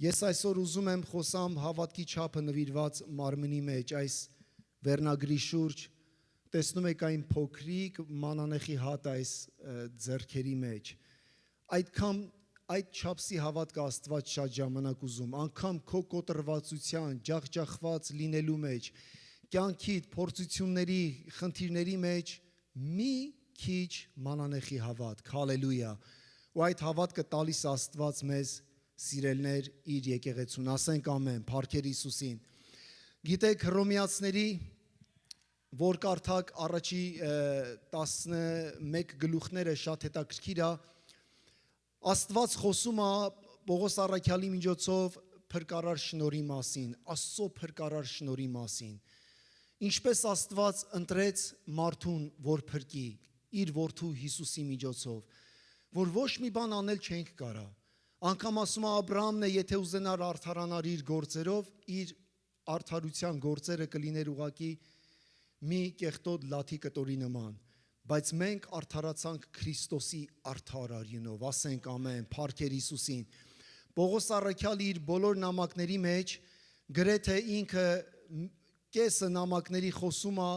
Ես այսօր ուզում եմ խոսամ հավատքի չափը նվիրված մարմնի մեջ, այս վերնագրի շուրջ, տեսնում եք այն փոքրիկ մանանեխի հատ այս ձեռքերի մեջ, այդքան այդ չափսի հավատքը Աստված շատ ժամանակ ուզում, անգամ քո կոտրվածության, ջախջախված լինելու մեջ, կյանքիդ, փորձությունների, խնդիրների մեջ մի քիչ մանանեխի հավատք, հալելույա, ու այդ հավատքը տալիս Աստված մեզ սիրելներ իր եկեղեցուն, ասենք ամեն, փառքեր Հիսուսին։ Գիտեք Հռոմեացիների, որ կարդակ առաջի 11 գլուխները շատ հետաքրքիր է, Աստված խոսում է Պողոս առաքյալի միջոցով փրկարար շնորհի մասին, Աստծո փրկարար շնորհի մասին։ Ինչպես Աստված ընտրեց մարդուն, որ փրկի իր որդու Հիսուսի միջոցով, որ ոչ մի բան անել չենք կարա։ Անգամ ասում է Աբրահամն է, եթե ուզենար արդարանար իր գործերով, իր արդարության գործերը կլիներ ուղակի մի կեղտոտ լաթի կտորի նման, բայց մենք արդարացանք Քրիստոսի արդար արյունով, ասենք ամեն, փառքեր Հիսուսին։ Պողոս առաքյալը իր բոլոր նամակների մեջ գրեթե ինքը կեսը նամակների խոսում է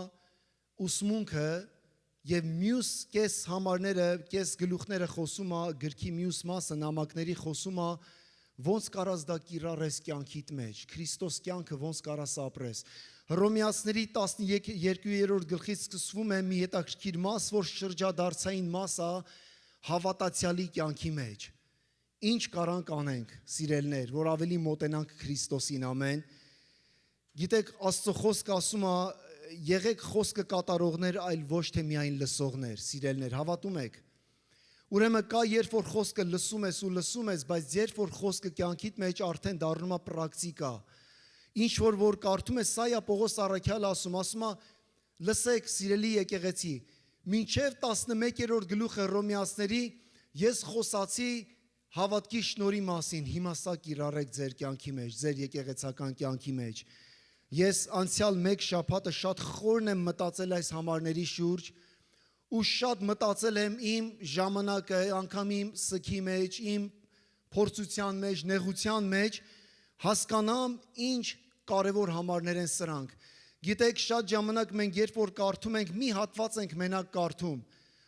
ուսմունքը և մյուս կես համարները, կես գլուխները խոսում է գրքի մյուս մասը նամակների խոսում է ոնց կարաս դա կիրառես կյանքիդ մեջ, Քրիստոս կյանքը ոնց կարաս ապրես։ Հռոմեացիների 12-րդ գլխից սկսվում է մի հետաքրքիր մաս, որ շրջադարձային մաս է հավատացյալի կյանքի մեջ։ Ինչ կարանք անենք, սիրելներ, որ ավելի մոտենանք Քրիստոսին, ամեն։ Գիտեք, Աստծո խոսքը ասում է եղեք խոսքը կատարողներ, այլ ոչ թե միայն լսողներ, սիրելներ, հավատում եք։ Ուրեմն կա, երբ որ խոսքը լսում ես, բայց երբ որ խոսքը կյանքիդ մեջ արդեն դառնում է պրակտիկա, ինչ որ կարդում ես, սա է Պողոս առաքյալը ասում է, լսեք, սիրելի եկեղեցի, մինչև 11-րդ գլուխը Հռոմեացիների ես խոսացի հավատքի շնորհի մասին, հիմա սա կիրառեք ձեր կյանքի մեջ, ձեր եկեղեցական կյանքի մեջ։ Ես անցյալ մեկ շաբաթը շատ խորն եմ մտածել այս համարների շուրջ ու շատ մտածել եմ իմ ժամանակը, անգամ իմ սքի մեջ, իմ փորձության մեջ, նեղության մեջ, հասկանամ ինչ կարևոր համարներ են սրանք։ Գիտեք, շատ ժամանակ մենք երբ որ կարդում ենք, մի հատված ենք մենակ կարդում,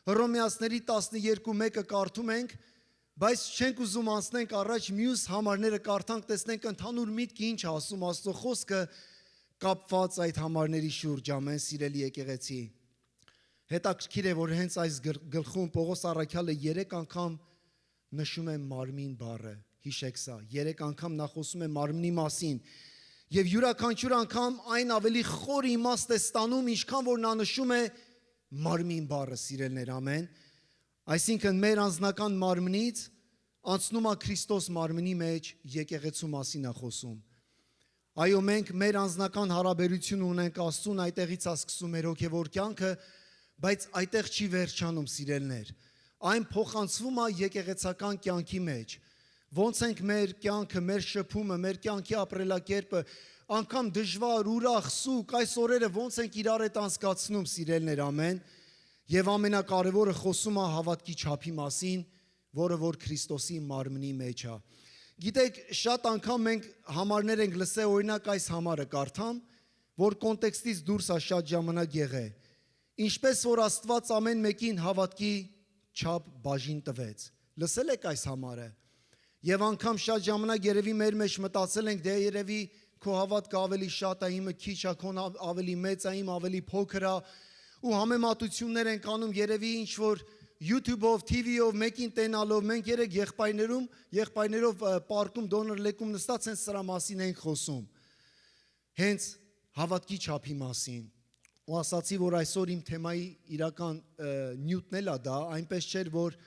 Հռոմեացիների 12:1-ը կարդում ենք, բայց չենք ուզում անցնենք առաջ մյուս համարները կարդանք, տեսնենք ընդհանուր միտքը ինչ ասում Աստծո խոսքը կապված այդ համարների շուրջ, ամեն, սիրելի եկեղեցի։ Հետաքրքիր է, որ հենց այս գլխում Պողոս առաքյալը 3 անգամ նշում է մարմին բառը, հիշեք սա, 3 անգամ նա խոսում է մարմնի մասին, և յուրաքանչյուր անգամ այն ավելի խոր իմաստ է ստանում, ինչքան որ նա նշում է մարմին բառը, սիրելներ, ամեն։ Այսինքն մեր անձնական մարմնից անցնում է Քրիստոս մարմնի մեջ եկեղեցու մասին է խոսում։ Այո, մենք մեր անձնական հարաբերություն ունենք Աստծուն, այդտեղից է սկսում մեր հոգևոր կյանքը, բայց այդտեղ չի վերջանում, սիրելներ։ Այն փոխանցվում է եկեղեցական կյանքի մեջ։ Ոնց ենք մեր կյանքը, մեր շփումը, մեր կյանքի ապրելակերպը, անգամ դժվար, ուրախ, սուկ, այս օրերը ոնց ենք իրար հետ անցկացնում, սիրելներ, ամեն։ Եվ ամենակարևորը խոսում է հավատքի չափի մասին, որը որ Քրիստոսի մարմնի մեջ է։ Գիտեք, շատ անգամ մենք համարներ ենք լսել, օրինակ այս համարը կարդամ, որ կոնտեքստից դուրս է շատ ժամանակ եղել։ Ինչպես որ Աստված ամեն մեկին հավատքի չափ բաժին տվեց։ Լսել եք այս համարը։ Եվ անգամ շատ ժամանակ երևի մեր մեջ մտածել ենք, դե երևի քո հավատքը ավելի շատ է, իմը քիչ է, քոն ավելի մեծ է, իմ ավելի փոքր է, ու համեմատություններ ենք անում, երևի ինչ որ YouTube-ով, TV-ով, մեկին տենալով, մենք երեք եղբայրներով պարկում, դոնոր լեկում նստած հենց սրա մասին ենք խոսում, հենց հավատքի չափի մասին, ու ասացի, որ այսօր իմ թեմայի իրական նյութն էլ է դա, այնպես չէր, որ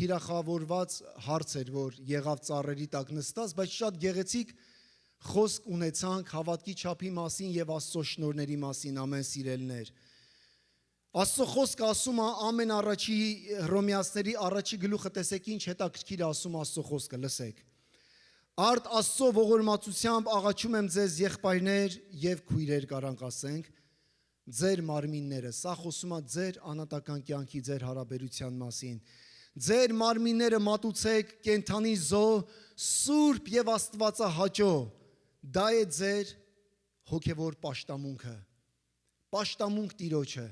թիրախավորված հարց էր, որ եղավ ծառերի տակ նստած, բայց շատ գեղեցիկ խոսք ունեցանք հավատքի չափի մասին և Աստծո շնորհների մասին, ամեն, սիրելներ։ Աստծո խոսքը ասում է ամեն առաջի Հռոմեացիների առաջի գլուխը, տեսեք ինչ հետաքրքիր ասում Աստծո խոսքը, լսեք։ Արդ Աստծո ողորմածությամբ աղաչում եմ ձեզ եղբայրներ և քույրեր, կարանք ասենք, ձեր մարմինները, սա խոսում է ձեր անհատական կյանքի, ձեր հարաբերության մասին, Ձեր մարմինները մատուցեք կենթանի զոհ, սուրբ եւ աստվածահաճո։ Դա է ձեր հոգևոր պաշտամունքը։ Պաշտամունք Տիրոջը։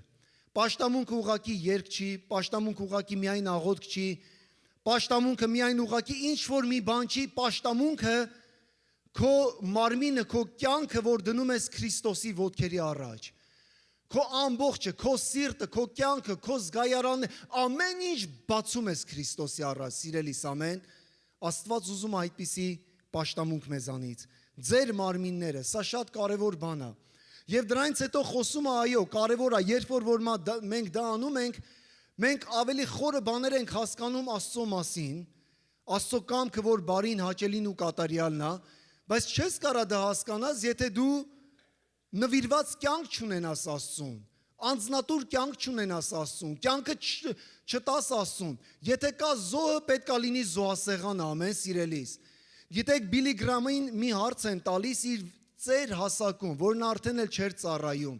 Պաշտամունքը ուղակի երգ չի, պաշտամունքը ուղակի միայն աղոթք չի, պաշտամունքը միայն ուղակի ինչ որ մի բան չի, պաշտամունքը քո մարմինը, քո կյանքը, որ դնում ես Քրիստոսի ոտքերի առաջ։ Քո ամբողջը, քո սիրտը, քո կյանքը, քո զգայարանը, ամեն ինչ բացում ես Քրիստոսի առաջ, սիրելիս, ամեն։ Աստված ուզում է այդպիսի պաշտամունք մեզանից։ Ձեր մարմինները, սա շատ կարևոր բան է։ Եվ դրանից հետո խոսում է, այո, կարևոր է, երբ որ մենք դա անում ենք, մենք ավելի խորը բաներ ենք հասկանում Աստծո մասին, Աստծո կամքը, որ բարին, հաճելին ու կատարյալն է, բայց չես կարա դա հասկանաս, եթե դու նվիրված կյանք չունենաս Աստծուն, անձնատուր կյանք չունենաս Աստծուն, կյանքը չտաս Աստծուն, եթե կա զոհը, պետք է լինի զոհասեղանը, ամեն սիրելիս։ Գիտեք, Բիլի Գրամին մի հարց են տալիս իր ծեր հասակում, որն արդեն էլ չէր ծառայում։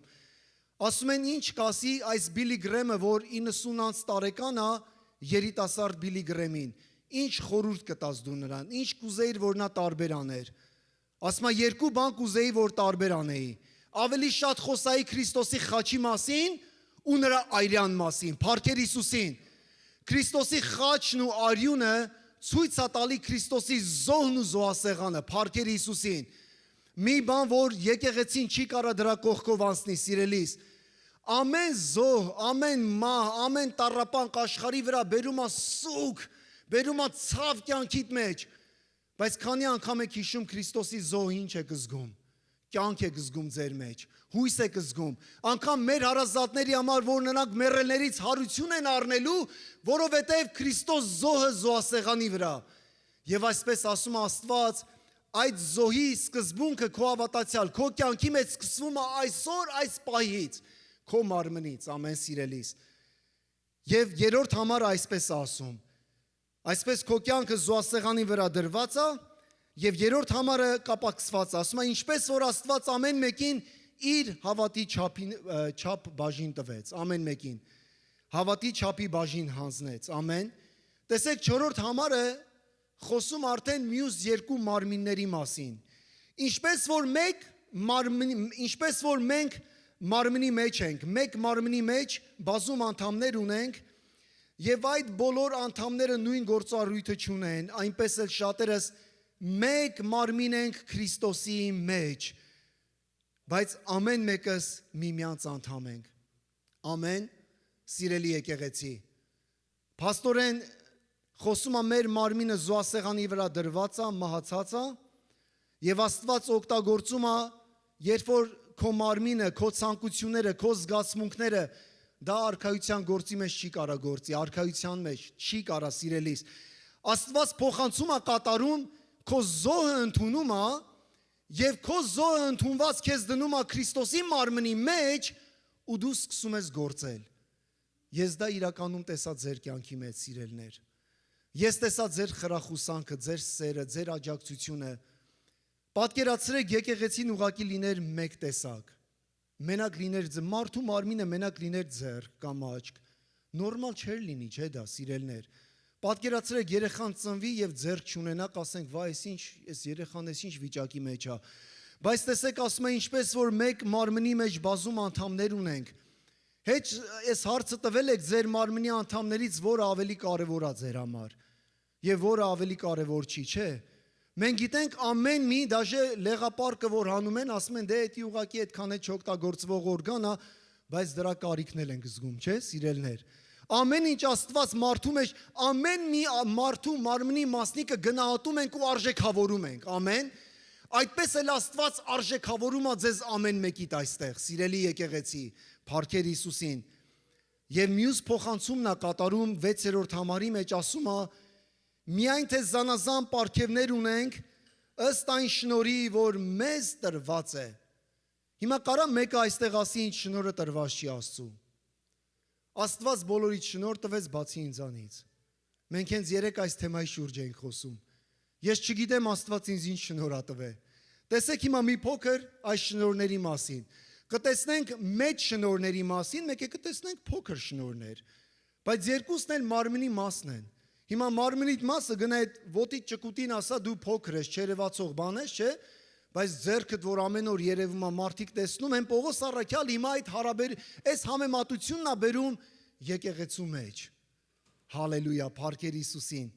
Ասում են, ինչ կասի այս Բիլի Գրեմը, որ 90 տարեկան է, երիտասարդ Բիլի Գրեմին, ինչ խորհուրդ կտաս դու նրան, ինչ կուզեիր, որ նա տարբեր աներ։ Ասում է, երկու բան կուզեի, որ տարբեր անեի։ Ավելի շատ խոսայի Քրիստոսի խաչի մասին ու նրա այրյան մասին, Փառքեր Հիսուսին։ Քրիստոսի խաչն ու արյունը ցույց է տալի Քրիստոսի զոհն ու զոհասեղանը, Փառքեր Հիսուսին։ Մի բան, որ եկեղեցին չի կարա դրա կողքով անցնի, սիրելիս։ Ամեն զոհ, ամեն մահ, ամեն տառապանք աշխարհի վրա բերում է սուգ, բերում է ցավ կյանքիդ մեջ։ Բայց քանի անգամ եք հիշում Քրիստոսի զոհը ինչ եք զգում։ Կյանք եք զգում ձեր մեջ, հույս եք զգում։ Անգամ մեր հարազատների համար, որ նրանք մեռելներից հարություն են առնելու, որովհետև Քրիստոս զոհը զոհասեղանի վրա։ Եվ այսպես ասում է Աստված, այդ զոհի սկզբունքը քո հավատացյալ, քո կյանքի մեջ սկսվում է այսօր այս պահից, քո մարմնից, ամեն սիրելիս։ Եվ երրորդ համարը այսպես ասում, այսպես քո կյանքը զոհասեղանի վրա դրված է, եւ երրորդ համարը կապակցված, ասում է, ինչպես որ Աստված ամեն մեկին իր հավատի չափ բաժին տվեց, ամեն մեկին հավատի չափի բաժին հանձնեց, ամեն։ Տեսեք, չորրորդ համարը խոսում արդեն մյուս երկու մարմինների մասին։ Ինչպես որ մենք մարմնի մեջ ենք, մեկ մարմնի մեջ բազում անդամներ ունենք, եւ այդ բոլոր անդամները նույն գործառույթը չունեն, այնպես էլ շատերս մեկ մարմին ենք Քրիստոսի մեջ, բայց ամեն մեկս միմյանց անդամ ենք։ Ամեն, սիրելի եկեղեցի։ Փաստորեն խոսում է մեր մարմինը զոհասեղանի վրա դրված է, մահացած է, եւ Աստված օգտագործում է, երբ որ քո մարմինը, քո ցանկությունները, քո զգացմունքները դա արքայության գործի մեջ չի կարա գործի, արքայության մեջ չի կարա, սիրելիս։ Աստված փոխանցում է կատարում, քո զոհը ընդունում է, եւ քո զոհը ընդունված քեզ դնում է Քրիստոսի մարմնի մեջ ու դու սկսում ես գործել։ Ես դա իրականում տեսա ձեր կյանքի մեջ, սիրելներ։ Ես տեսա ձեր խրախուսանքը, ձեր սերը, ձեր աջակցությունը։ Պատկերացրեք, եկեղեցին ուղակի լիներ մեկ տեսակ։ Մենակ լիներ մարդու մարմինը մենակ լիներ ձեռք կամ աչք։ Նորմալ չէր լինի, չէ՞ դա, սիրելներ։ Պատկերացրեք, երեխան ծնվի եւ ձեռք չունենա, ասենք, վայ, այս երեխան ինչ վիճակի մեջ է։ Բայց տեսեք, ասում է, ինչպես որ մեկ մարմնի մեջ բազում անդամներ ունենք։ Հետ այս հարցը տվել եք ձեր մարմնի անդամներից, որը ավելի կարևոր է ձեր համար եւ որը ավելի կարևոր չի, չէ՞։ Մենք գիտենք ամեն մի, դաժե լեղապարկը, որ հանում են, ասում են, դե էդի ուղակի այդքան է չօգտագործվող օրգան է, բայց դրա կարիքն էլ ենք զգում, չէ՞, սիրելներ։ Ամեն ինչ Աստված մարդու մեջ, ամեն մի մարդու մարմնի մասնիկը գնահատում ենք ու արժեքավորում ենք, ամեն։ Այդպես էլ Աստված արժեքավորում է ձեզ ամեն մեկիդ այստեղ, սիրելի եկեղեցի, Փառքեր Հիսուսին։ Եվ մյուս փոխանցումն է կատարում 6-րդ համարի մեջ, ասում է, միայն թե զանազան պարգևներ ունենք, ըստ այն շնորհի, որ մեզ տրված է։ Հիմա կարա մեկը այստեղ ասի, ինչ շնորհը տրված չի Աստծու։ Աստված բոլորից շնորհ տվեց, բացի ինձանից։ Մենք հենց երեք այս թեմայի շուրջ ենք խոսում։ Ես չգիտեմ Աստված ինձ ինչ շնորհ ա տվել։ Տեսեք հիմա մի փոքր այս շնորհների մասին։ Կտեսնենք մեծ շնորհների մասին, մեկ է կտեսնենք փոքր շնորհներ։ Բայց երկուսն էլ մարմնի մասն են։ Հիմա մարմնիդ մասը գնա այդ ոտի ճկուտին ասա դու փոքր ես, չերևացող բան ես, չէ՞։ Բայց ձեռքդ, որ ամեն օր երևում է, մարդիկ տեսնում են, Պողոս առաքյալ հիմա այս համեմատությունն է բերում եկեղեցու մեջ։ Հալելույա, փառքեր Հիսուսին։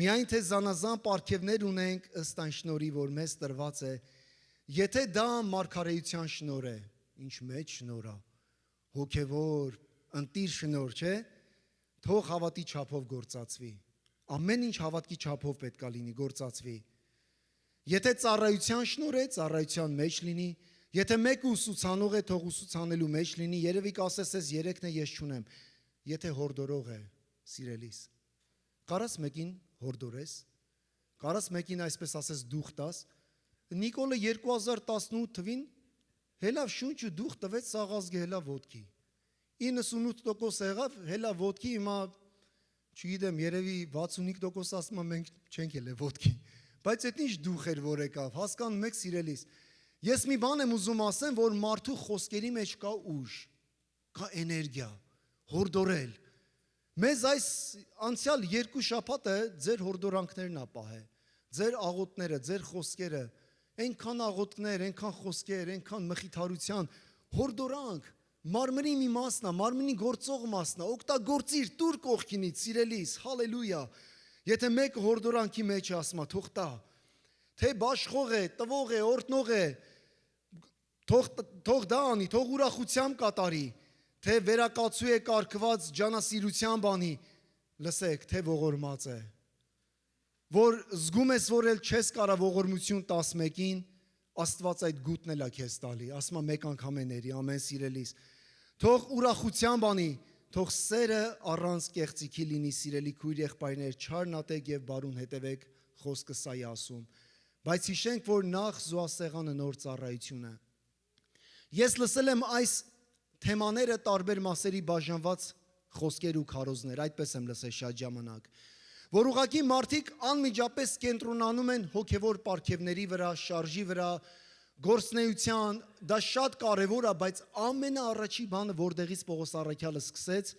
Միայն թե զանազան պարգևներ ունենք ըստ այն շնորհի, որ մեզ տրված է, եթե դա մարգարեության շնորհ է, ինչ մեծ շնորհ է, հոգևոր, ընտիր շնորհ, չէ՞, թող հավատի չափով գործածվի։ Ամեն ինչ հավատքի չափով պետք է լինի, գործածվի։ Եթե ծառայության շնորհ է, ծառայության մեջ լինի, եթե մեկը ուսուցանող է, թող ուսուցանելու մեջ լինի, երևի կասես ես երեքն է ես չունեմ։ Եթե հորդորող է, սիրելիս, կարաս մեկին հորդորես, կարաս մեկին այսպես ասես դուխ տաս։ Նիկոլը 2018 թվին հելավ շունչը դուխ տվեց սաղազգե հելա ոտքի։ 98% եղավ հելա ոտքի, հիմա չգիտեմ, երևի 65% ասում եմ մենք չենք ելե ոտքի։ Բայց այդ ինչ դուխ էր, որ եկավ, հասկանում եք սիրելիս։ Ես մի բան եմ ուզում ասեմ, որ մարդու խոսքերի մեջ կա ուժ, կա էներգիա, հորդորել։ Մեզ այս անցյալ 2 շաբաթը ձեր հորդորանքներն ա պահե, ձեր աղոթները, ձեր խոսքերը, այնքան աղոթքներ, այնքան խոսքեր, այնքան մխիթարության, հորդորանք, մարմնի մի մասն է, մարմնի գործող մասն է, օգտագործիր, տուր կողքինից, սիրելիս, հալելույա։ Եթե մեկը հորդորանքի մեջ է ասում, թող տա, թե բաշխող է, տվող է, օրտնող է, թող դա անի, թող ուրախությամբ կատարի, թե վերակացու է կարգված ջանասիրության բանի, լսեք, թե ողորմած է, որ զգում ես, որ էլ չես կարա ողորմություն 11-ին, Աստված այդ գուտն էլ է քեզ տալի, ասում մեկ անգամ է ների, ամեն սիրելիս, թող ուրախությամբ անի, թող սերը առանց կեղծիքի լինի, սիրելի քույր եղբայրներ, չարնատեք եւ բարուն հետևեք, խոսքը սա է ասում, բայց հիշենք, որ նախ զոհասեղանը նոր ծառայություն է։ Ես լսել եմ այս թեմաները տարբեր մասերի բաժանված խոսքեր ու քարոզներ, այդպես եմ լսել շատ ժամանակ, որ ուղղակի մարդիկ անմիջապես կենտրոնանում են հոգևոր պարգևների վրա, շարժի վրա, գործնեության, դա շատ կարևոր է, բայց ամենաառաջի բանը, որտեղից Պողոս առաքյալը սկսեց,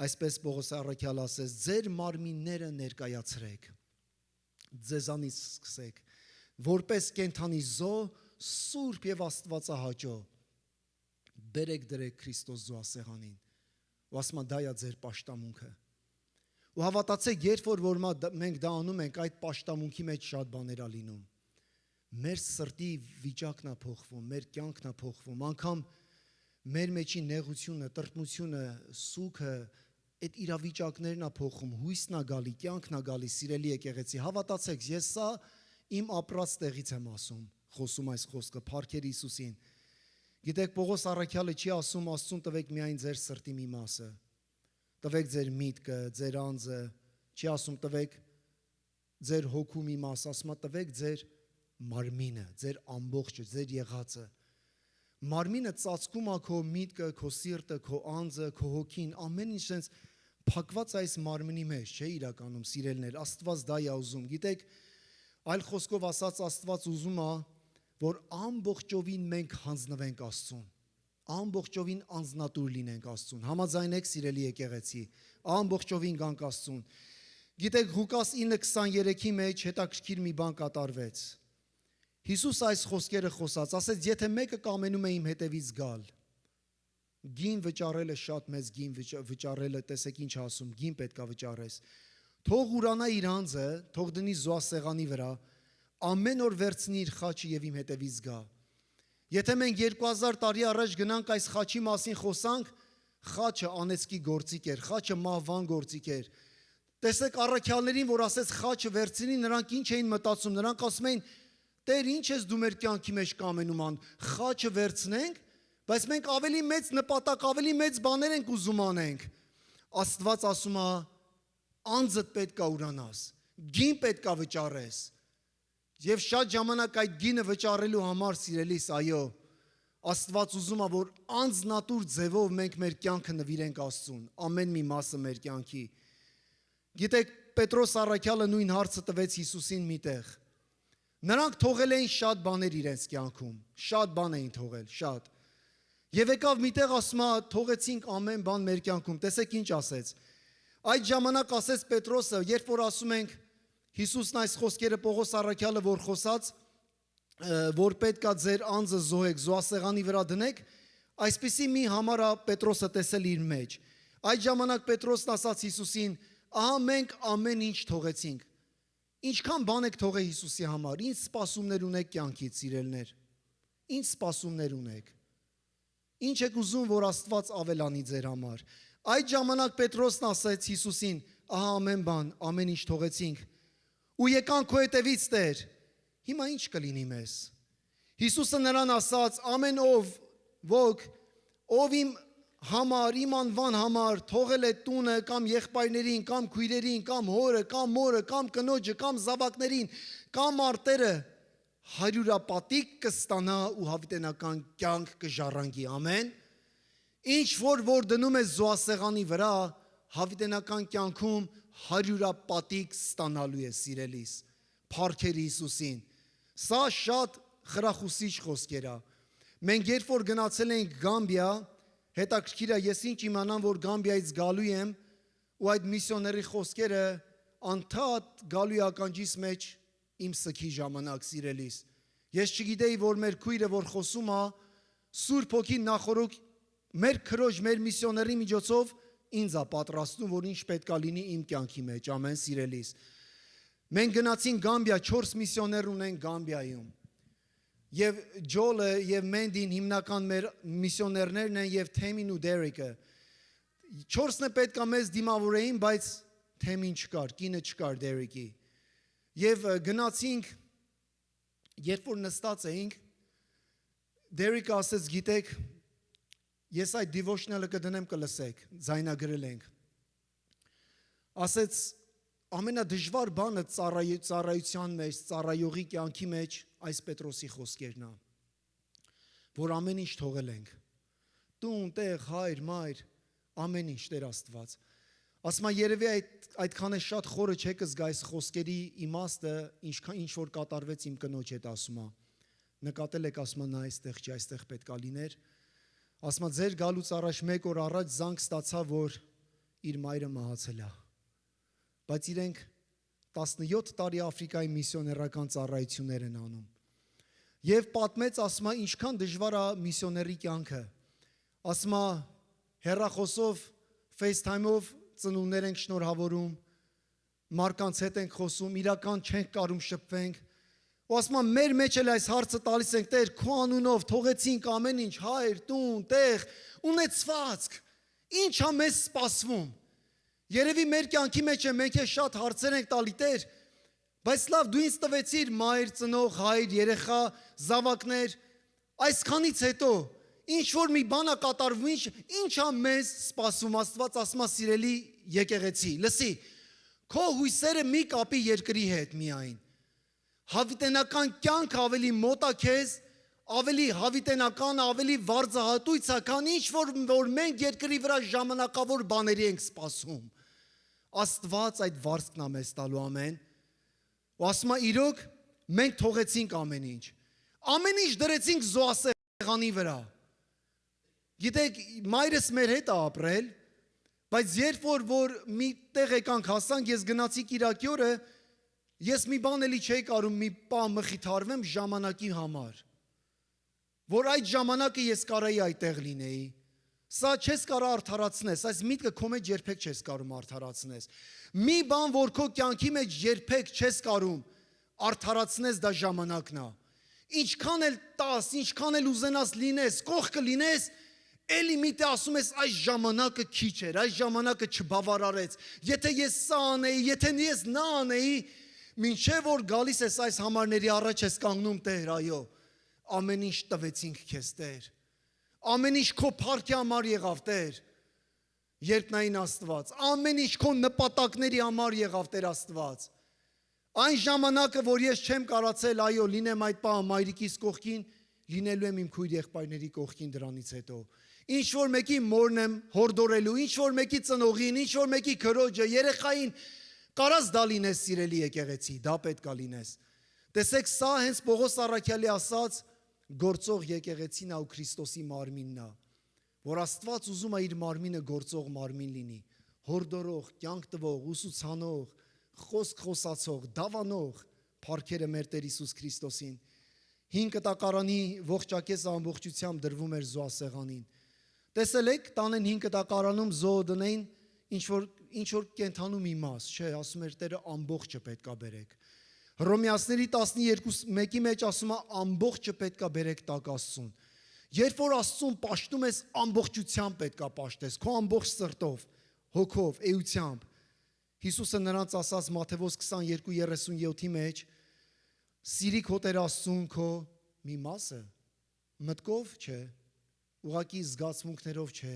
այսպես Պողոս առաքյալը ասեց, ձեր մարմինները ներկայացրեք, ձեզանից սկսեք, որպես կենդանի զոհ, սուրբ եւ աստվածահաճո, բերեք դրեք Քրիստոս զոհասեղանին, ու ասма դա է ձեր պաշտամունքը։ Ու հավատացեք, երբ որ մենք դա անում ենք, այդ պաշտամունքի մեջ շատ բաներ ա լինում։ Մեր սրտի վիճակն ա փոխվում, մեր կյանքն ա փոխվում, անգամ մեր մեջի նեղությունը, տրտմությունը, սուգը, այդ իրավիճակներն ա փոխում, հույսն ա գալի, կյանքն ա գալի, սիրելի եկեղեցի, հավատացեք, ես սա իմ ապրած տեղից եմ ասում, խոսում այս խոսքը, փառքեր Հիսուսին։ Գիտեք, Պողոս առաքյալը չի ասում, Աստծուն տվեք միայն ձեր սրտի մի մասը, տվեք ձեր միտքը, ձեր անձը, չի ասում տվեք ձեր հոգու մի մաս, ասում տվեք ձեր մարմինը, ձեր ամբողջը, ձեր եղածը։ Մարմինը ծածկում է քո միտքը, քո սիրտը, քո անձը, քո հոգին, ամեն ինչ sense փակված այս մարմնի մեջ, չէ՞ իրականում, սիրելներ, Աստված դա է ուզում։ Գիտեք, այլ խոսքով ասած, Աստված ուզում է, որ ամբողջովին մենք հանձնվենք Աստծուն, ամբողջովին անձնատուր լինենք Աստծուն, համաձայնեք սիրելի եկեղեցի, ամբողջովին գանք Աստծուն։ Գիտեք, Ղուկաս 9:23-ի մեջ հետաքրքիր մի բան կատարվեց։ Հիսուս այս խոսքերը խոսած, ասեց, եթե մեկը կամենում է իմ հետևից գալ, գին վճարելը շատ մեծ գին վճարելը, տեսեք ինչ ասում, գին պետք է վճարես, թող ուրանա իր անձը, թող դնի զոհասեղանի վրա, ամեն օր վերցնի իր խաչը եւ իմ հետևից գա։ Եթե մենք 2000 տարի առաջ գնանք այս խաչի մասին խոսանք, խաչը անեծքի գործիք էր, խաչը մահվան գործիք էր։ Տեսեք առաքյալներին, որ ասեց խաչը վերցնի, նրանք ինչ էին մտածում, նրանք ասում էին, Տեր, ինչ ես դու մեր կյանքի մեջ կամենում ան, խաչը վերցնենք, բայց մենք ավելի մեծ նպատակ, ավելի մեծ բաներ ենք ուզում անենք։ Աստված ասում է, անձդ պետք է ուրանաս, գին պետք է վճարես։ Եվ շատ ժամանակ այդ գինը վճարելու համար, սիրելիս, այո, Աստված ուզում է, որ անձնատուր ձևով մենք մեր կյանքը նվիրենք Աստծուն, ամեն մի մասը մեր կյանքի։ Գիտեք, Պետրոս առաքյալը նույն հարցը տվեց Հիսուսին միտեղ։ Նրանք թողել էին շատ բաներ իրենց կյանքում, շատ բան էին թողել, շատ։ Եվ եկավ միտեղ ասում է, թողեցինք ամեն բան մեր կյանքում։ Տեսեք ինչ ասեց։ Այդ ժամանակ ասեց Պետրոսը, երբ որ ասում ենք Հիսուսն այս խոսքերը Պողոս առաքյալը որ խոսած, որ պետքա ձեր անձը զոհեք, զոհասեղանի վրա դնեք, այսպիսի մի համար է Պետրոսը տեսել իր մեջ։ Այդ ժամանակ Պետրոսն ասաց Հիսուսին, ահա մենք ամեն ինչ թողեցինք։ Ինչքան բան եք թողել Հիսուսի համար, ինչ սպասումներ ունեք կյանքից, սիրելներ։ Ինչ սպասումներ ունեք։ Ինչ եք ուզում, որ Աստված ավելանի ձեր համար։ Այդ ժամանակ Պետրոսն ասեց Հիսուսին, ահա ամեն բան, ամեն ինչ թողեցինք։ Ու եկան քո հետևից Տեր։ Հիմա ինչ կլինի մեզ։ Հիսուսը նրան ասաց, ամեն ով իմ համար, իմ անվան համար թողել է տունը կամ եղբայրներին, կամ քույրերին, կամ հորը, կամ մորը, կամ կնոջը, կամ զավակներին, կամ արտերը, հարյուրապատիկ կստանա ու հավիտենական կյանք կժառանգի, ամեն։ Ինչ որ դնում է զոհասեղանի վրա, հավիտենական կյանքում հարյուրապատիկ ստանալու է, սիրելիս, փառքեր Հիսուսին։ Սա շատ խրախուսիչ խոսքեր է։ Մենք երբ որ գնացել ենք Գամբիա, հետաքրքիր է, ես ինչ իմանամ, որ Գամբիայից գալու եմ, ու այդ միսիոների խոսքերը անդադ գալու է ականջիս մեջ իմ սքի ժամանակ, սիրելիս։ Ես չգիտեի, որ մեր քույրը, որ խոսում է, Սուրբ Հոգին նախորոք մեր քրոջ, մեր միսիոների միջոցով ինձ է պատրաստում, որ ինչ պետք է լինի իմ կյանքի մեջ, ամեն, սիրելիս։ Մենք գնացինք Գամբիա, 4 միսիոներ ունենք Գամբիայում։ Եվ Ջոլը եւ Մենդին հիմնական մեր միսիոներներն են եւ Թեմին ու Դերիկը։ 4-ը պետք է մեզ դիմավորեին, բայց Թեմին չկար, կինը չկար Դերիկի։ Եվ գնացինք, երբ որ նստած էինք, Դերիկը ասեց, գիտեք, ես այդ devotional-ը կդնեմ կլսեք, ձայնագրել ենք։ Ասեց, ամենադժվար բանը ծառայության մեջ, ծառայողի կյանքի մեջ այս Պետրոսի խոսքերն է, որ ամեն ինչ թողել ենք։ Տուն, տեղ, հայր, մայր, ամեն ինչ, Տեր Աստված։ Ասում եմ, երևի այդքան է շատ խորը չեք զգա այս խոսքերի իմաստը, ինչ որ կատարվեց իմ կնոջ հետ, ասում եմ։ Նկատել եք, ասում եմ, նա այստեղ չի, այստեղ պետք է լիներ։ Ասում եմ, ձեր գալուց առաջ 1 օր առաջ զանգ ստացա, որ իր մայրը մահացել է։ Բայց իրենք 17 տարի Աֆրիկայի միսիոներական ծառայություններ են անում։ Եվ պատմեց, ասում եմ, ինչքան դժվար է միսիոների կյանքը։ Ասում եմ, հեռախոսով, FaceTime-ով ծնունդներ ենք շնորհավորում, մարկանց հետ ենք խոսում, իրական չենք կարում շփվենք։ Ու ասում եմ, մեր մեջ էլ այս հարցը տալիս ենք, Տեր, քո անունով թողեցինք ամեն ինչ, հայր, տուն, տեղ, ունեցվածք, ինչ է մեզ սպասվում։ Երևի մեր կյանքի մեջ է, մենք է շատ հարցեր ենք տալի, Տեր, բայց լավ, դու ինձ տվեցիր մայր, ծնող, հայր, երեխա, զավակներ, այսքանից հետո ինչ որ մի բան է կատարվում, ինչ է մեզ սպասում, Աստված ասում է, սիրելի եկեղեցի, լսի, քո հույսերը մի կապի երկրի հետ միայն։ Հավիտենական կյանք ավելի մոտ է քեզ, ավելի հավիտենական, ավելի վարձահատույց է, քան ինչ որ մենք երկրի վրա ժամանակավոր բաների ենք սպասում։ Աստված այդ վարձքն է մեզ տալու, ամեն։ Ու ասում է, իրոք մենք թողեցինք ամեն ինչ։ Ամեն ինչ դրեցինք զոհասեղանի վրա։ Գիտեք, մայրս մեր հետ է ապրել, բայց երբ որ մի տեղ եկանք հասանք, ես գնացի Կիրակի օրը, ես մի բան էլի չէի կարում մի պա մխիթարվեմ ժամանակի համար, որ այդ ժամանակը ես կարայի այդտեղ լինեի։ Սա չես կարա արդարացնես, այս միտքը քո մեջ երբեք չես կարում արդարացնես։ Մի բան, որ քո կյանքի մեջ երբեք չես կարում արդարացնես, դա ժամանակն է։ Ինչքան էլ տաս, ինչքան էլ ուզենաս լինես, կողքը լինես, էլի միտը ասում ես այս ժամանակը քիչ էր, այս ժամանակը չբավարարեց, եթե ես սա անեի, եթե ես նա անեի, մինչև որ գալիս ես այս համարների առաջ ես կանգնում, Տեր, այո, ամեն ինչ տվեցինք քեզ, Տեր, ամեն ինչ քո փառքի համար եղավ, Տեր, երկնային Աստված, ամեն ինչ քո նպատակների համար եղավ, Տեր Աստված, այն ժամանակը, որ ես չեմ կարացել, այո, լինեմ այդ պահը մայրիկիս կողքին, լինելու եմ իմ քույր եղբայրների կողքին դրանից հետո, ինչ որ մեկի մորն եմ հորդորելու, ինչ որ մեկի ծնողին, ինչ որ մեկի քրոջը, երեխային, կարաս դա լինես սիրելի եկեղեցի, դա պետք է լինես։ Տեսեք, սա հենց Պողոս առաքյալի ասած գործող եկեղեցին է ու Քրիստոսի մարմինն է, որ Աստված ուզում է իր մարմինը գործող մարմին լինի, հորդորող, կյանք տվող, ուսուցանող, խոսք խոսացող, դավանող փառքերը մեր Տեր Հիսուս Քրիստոսին։ 5 կտակարանի ողջակեզը ամբողջությամբ դրվում էր զոհասեղանին։ Տեսել եք, տանեն 5 կտակարանում զոհ դնեին ինչ որ կենթանում մի մաս, չէ, ասում էր Տերը ամբողջը պետքա բերեք։ Հռոմեացիների 12:1-ի մեջ ասում է ամբողջը պետքա բերեք տակ Աստծուն։ Երբ որ Աստծուն պաշտում ես, ամբողջությամբ պետքա պաշտես, քո ամբողջ սրտով, հոգով, էությամբ։ Հիսուսը նրանց ասաց Մատթեոս 22:37-ի մեջ. «Սիրի քո Տեր Աստծուն քո մի մասը, մտքով չէ, ուղղակի զգացմունքներով չէ,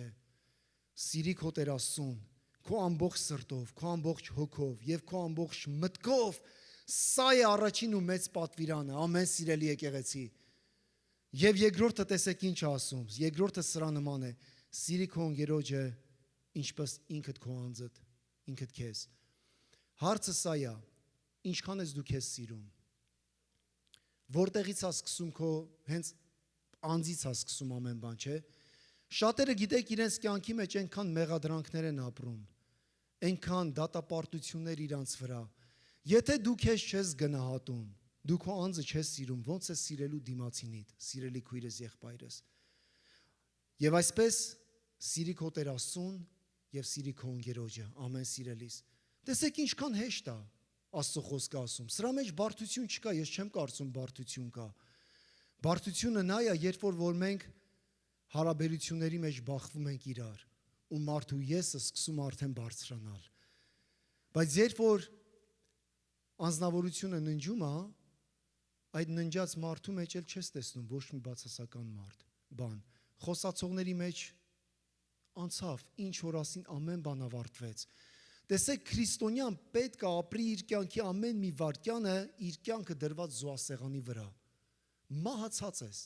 սիրի քո Տեր Աստծուն քո ամբողջ սրտով, քո ամբողջ հոգով եւ քո ամբողջ մտքով, սա է առաջին ու մեծ պատվիրանը, ամեն սիրելի եկեղեցի։ Եվ երկրորդը տեսեք ինչ ասում, երկրորդը սրա նման է, սիրի քո ընկերոջը ինչպես ինքդ քո անձդ, ինքդ քեզ։ Հարցը սա է, ինչքան ես դու քեզ սիրում։ Որտեղից է սկսում քո հենց անձից է սկսում ամեն բան, չէ։ Շատերը գիտեք իրենց կյանքի մեջ այնքան մեղադրանքներ են ապրում, այնքան դատապարտություններ իրանց վրա։ Եթե դու քեզ չես գնահատում, դու քո անձը չես սիրում, ո՞նց է սիրելու դիմացինիդ, սիրելի քույրս, եղբայրս։ Եվ այսպես սիրի քո Տեր Աստծուն եւ սիրի քո ընկերոջը, ամեն սիրելիս։ Տեսեք ինչքան հեշտ է Աստծո խոսքը ասում։ Սրա մեջ բարդություն չկա, ես չեմ կարծում բարդություն կա։ Բարդությունը նա է, երբ որ մենք հարաբերությունների մեջ բախվում ենք իրար ու մարդու եսը սկսում արդեն բարձրանալ։ Բայց երբ որ անձնավորությունը ննջում է, այդ ննջած մարդու մեջ էլ չես տեսնում ոչ մի բացասական բան։ Խոսացողների մեջ անցավ, ինչ որ ասին ամեն բան ավարտվեց։ Տեսեք, քրիստոնյան պետք է ապրի իր կյանքի ամեն մի վայրկյանը իր կյանքը դրված զոհասեղանի վրա։ Մահացած ես։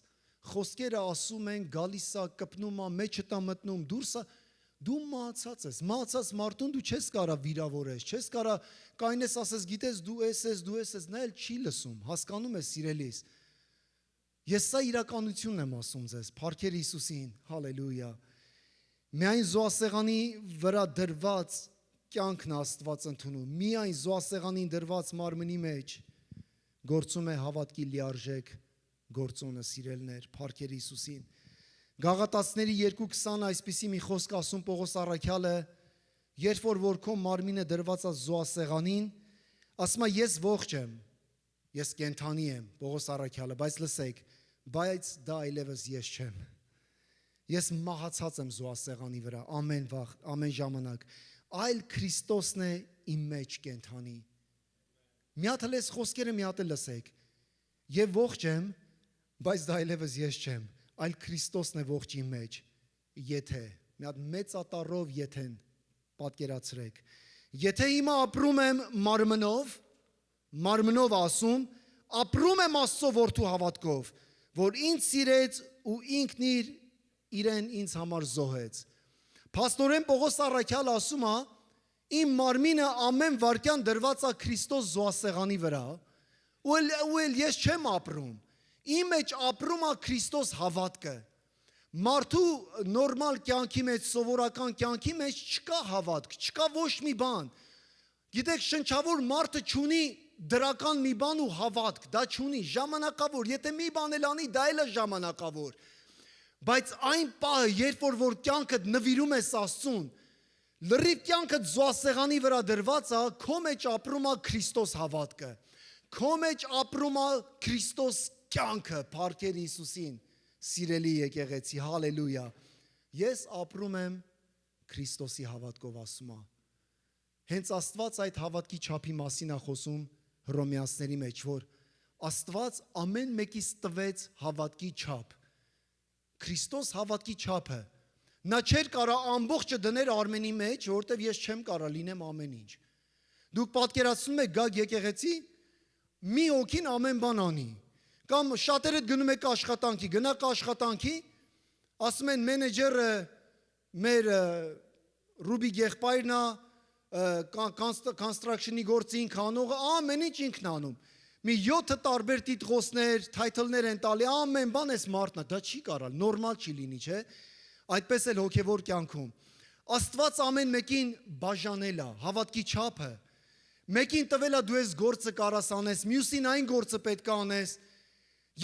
Խոսքերը ասում են, գալիս է, կպնում է, մեջը տա մտնում, դուրս է, դու մահացած ես։ Մահացած մարդուն դու չես կարա վիրավորես, չես կարա կայնես ասես, գիտես դու ես, նա էլ չի լսում, հասկանում ես սիրելիս։ Ես սա իրականությունն եմ ասում ձեզ, փառքեր Հիսուսին, հալելույա։ Միայն զոհասեղանի վրա դրված կյանքն Աստված ընդունում, միայն զոհասեղանին դրված մարմնի մեջ գործում է հավատքի լիարժեք գործոնը, սիրելներ, փառքեր Հիսուսին։ Գաղատացիների 2:20 այսպիսի մի խոսք ասում Պողոս առաքյալը, երբ որ քո մարմինը դրված է զոհասեղանին, ասում է ես ողջ եմ, ես կենդանի եմ, Պողոս առաքյալը, բայց լսեք, բայց դա այլևս ես չեմ։ Ես մահացած եմ զոհասեղանի վրա ամեն վաղ, ամեն ժամանակ, այլ Քրիստոսն է իմ մեջ կենդանի։ Մի հատ էլ այս խոսքերը մի հատ էլ լսեք։ Եվ ողջ եմ, բայց դա այլևս ես չեմ, այլ Քրիստոսն է ողջ իմ մեջ։ Եթե, մի հատ մեծ ատառով եթեն պատկերացրեք։ Եթե հիմա ապրում եմ մարմնով ասում, ապրում եմ Աստծո որդու հավատքով, որ ինձ սիրեց ու ինքն իրեն ինձ համար զոհեց։ Փաստորեն Պողոս առաքյալը ասում է, իմ մարմինը ամեն վայրկյան դրված է Քրիստոս զոհասեղանի վրա, ու էլ ես չեմ ապրում։ Իմ մեջ ապրում է Քրիստոս հավատքը։ Մարդու նորմալ կյանքի մեջ, սովորական կյանքի մեջ չկա հավատք, չկա ոչ մի բան։ Գիտեք, շնչավոր մարդը չունի դրական մի բան ու հավատք, դա չունի, ժամանակավոր, եթե մի բան էլ անի, դա էլ է ժամանակավոր։ Բայց այն պահը, երբ որ կյանքդ նվիրում ես Աստծուն, լրիվ կյանքդ զոհասեղանի վրա դրված է, քո մեջ ապրում է Քրիստոս հավատքը, քո մեջ ապրում է Քրիստոս կյանքը, փառքեր Հիսուսին, սիրելի եկեղեցի, հալելույա։ Ես ապրում եմ Քրիստոսի հավատքով, ասում է։ Հենց Աստված այդ հավատքի չափի մասին է խոսում Հռոմեացիների մեջ, որ Աստված ամեն մեկից տվեց հավատքի չափ։ Քրիստոս հավատքի չափը։ Նա չէր կարա ամբողջը դներ Արմենի մեջ, որովհետև ես չեմ կարա լինեմ ամեն ինչ։ Դուք պատկերացնում եք գաք եկեղեցի, մի հոգին ամեն բան անի։ Կամ շատերդ գնում եք աշխատանքի, գնաք աշխատանքի, ասում են մենեջերը մեր Ռուբիկ եղբայրն է, construction-ի գործի ինքը անողը, ամեն ինչ ինքն անում։ մի 7 տարբեր տիտղոսներ, թայթլներ են տալի, ամեն բան էս մարդն է, դա չի կարալ, նորմալ չի լինի, չէ։ Այդպես էլ հոգևոր կյանքում։ Աստված ամեն մեկին բաժանել է, հավատքի չափը։ Մեկին տվել է դու այս գործը կարաս անես, մյուսին այն գործը պետք է անես։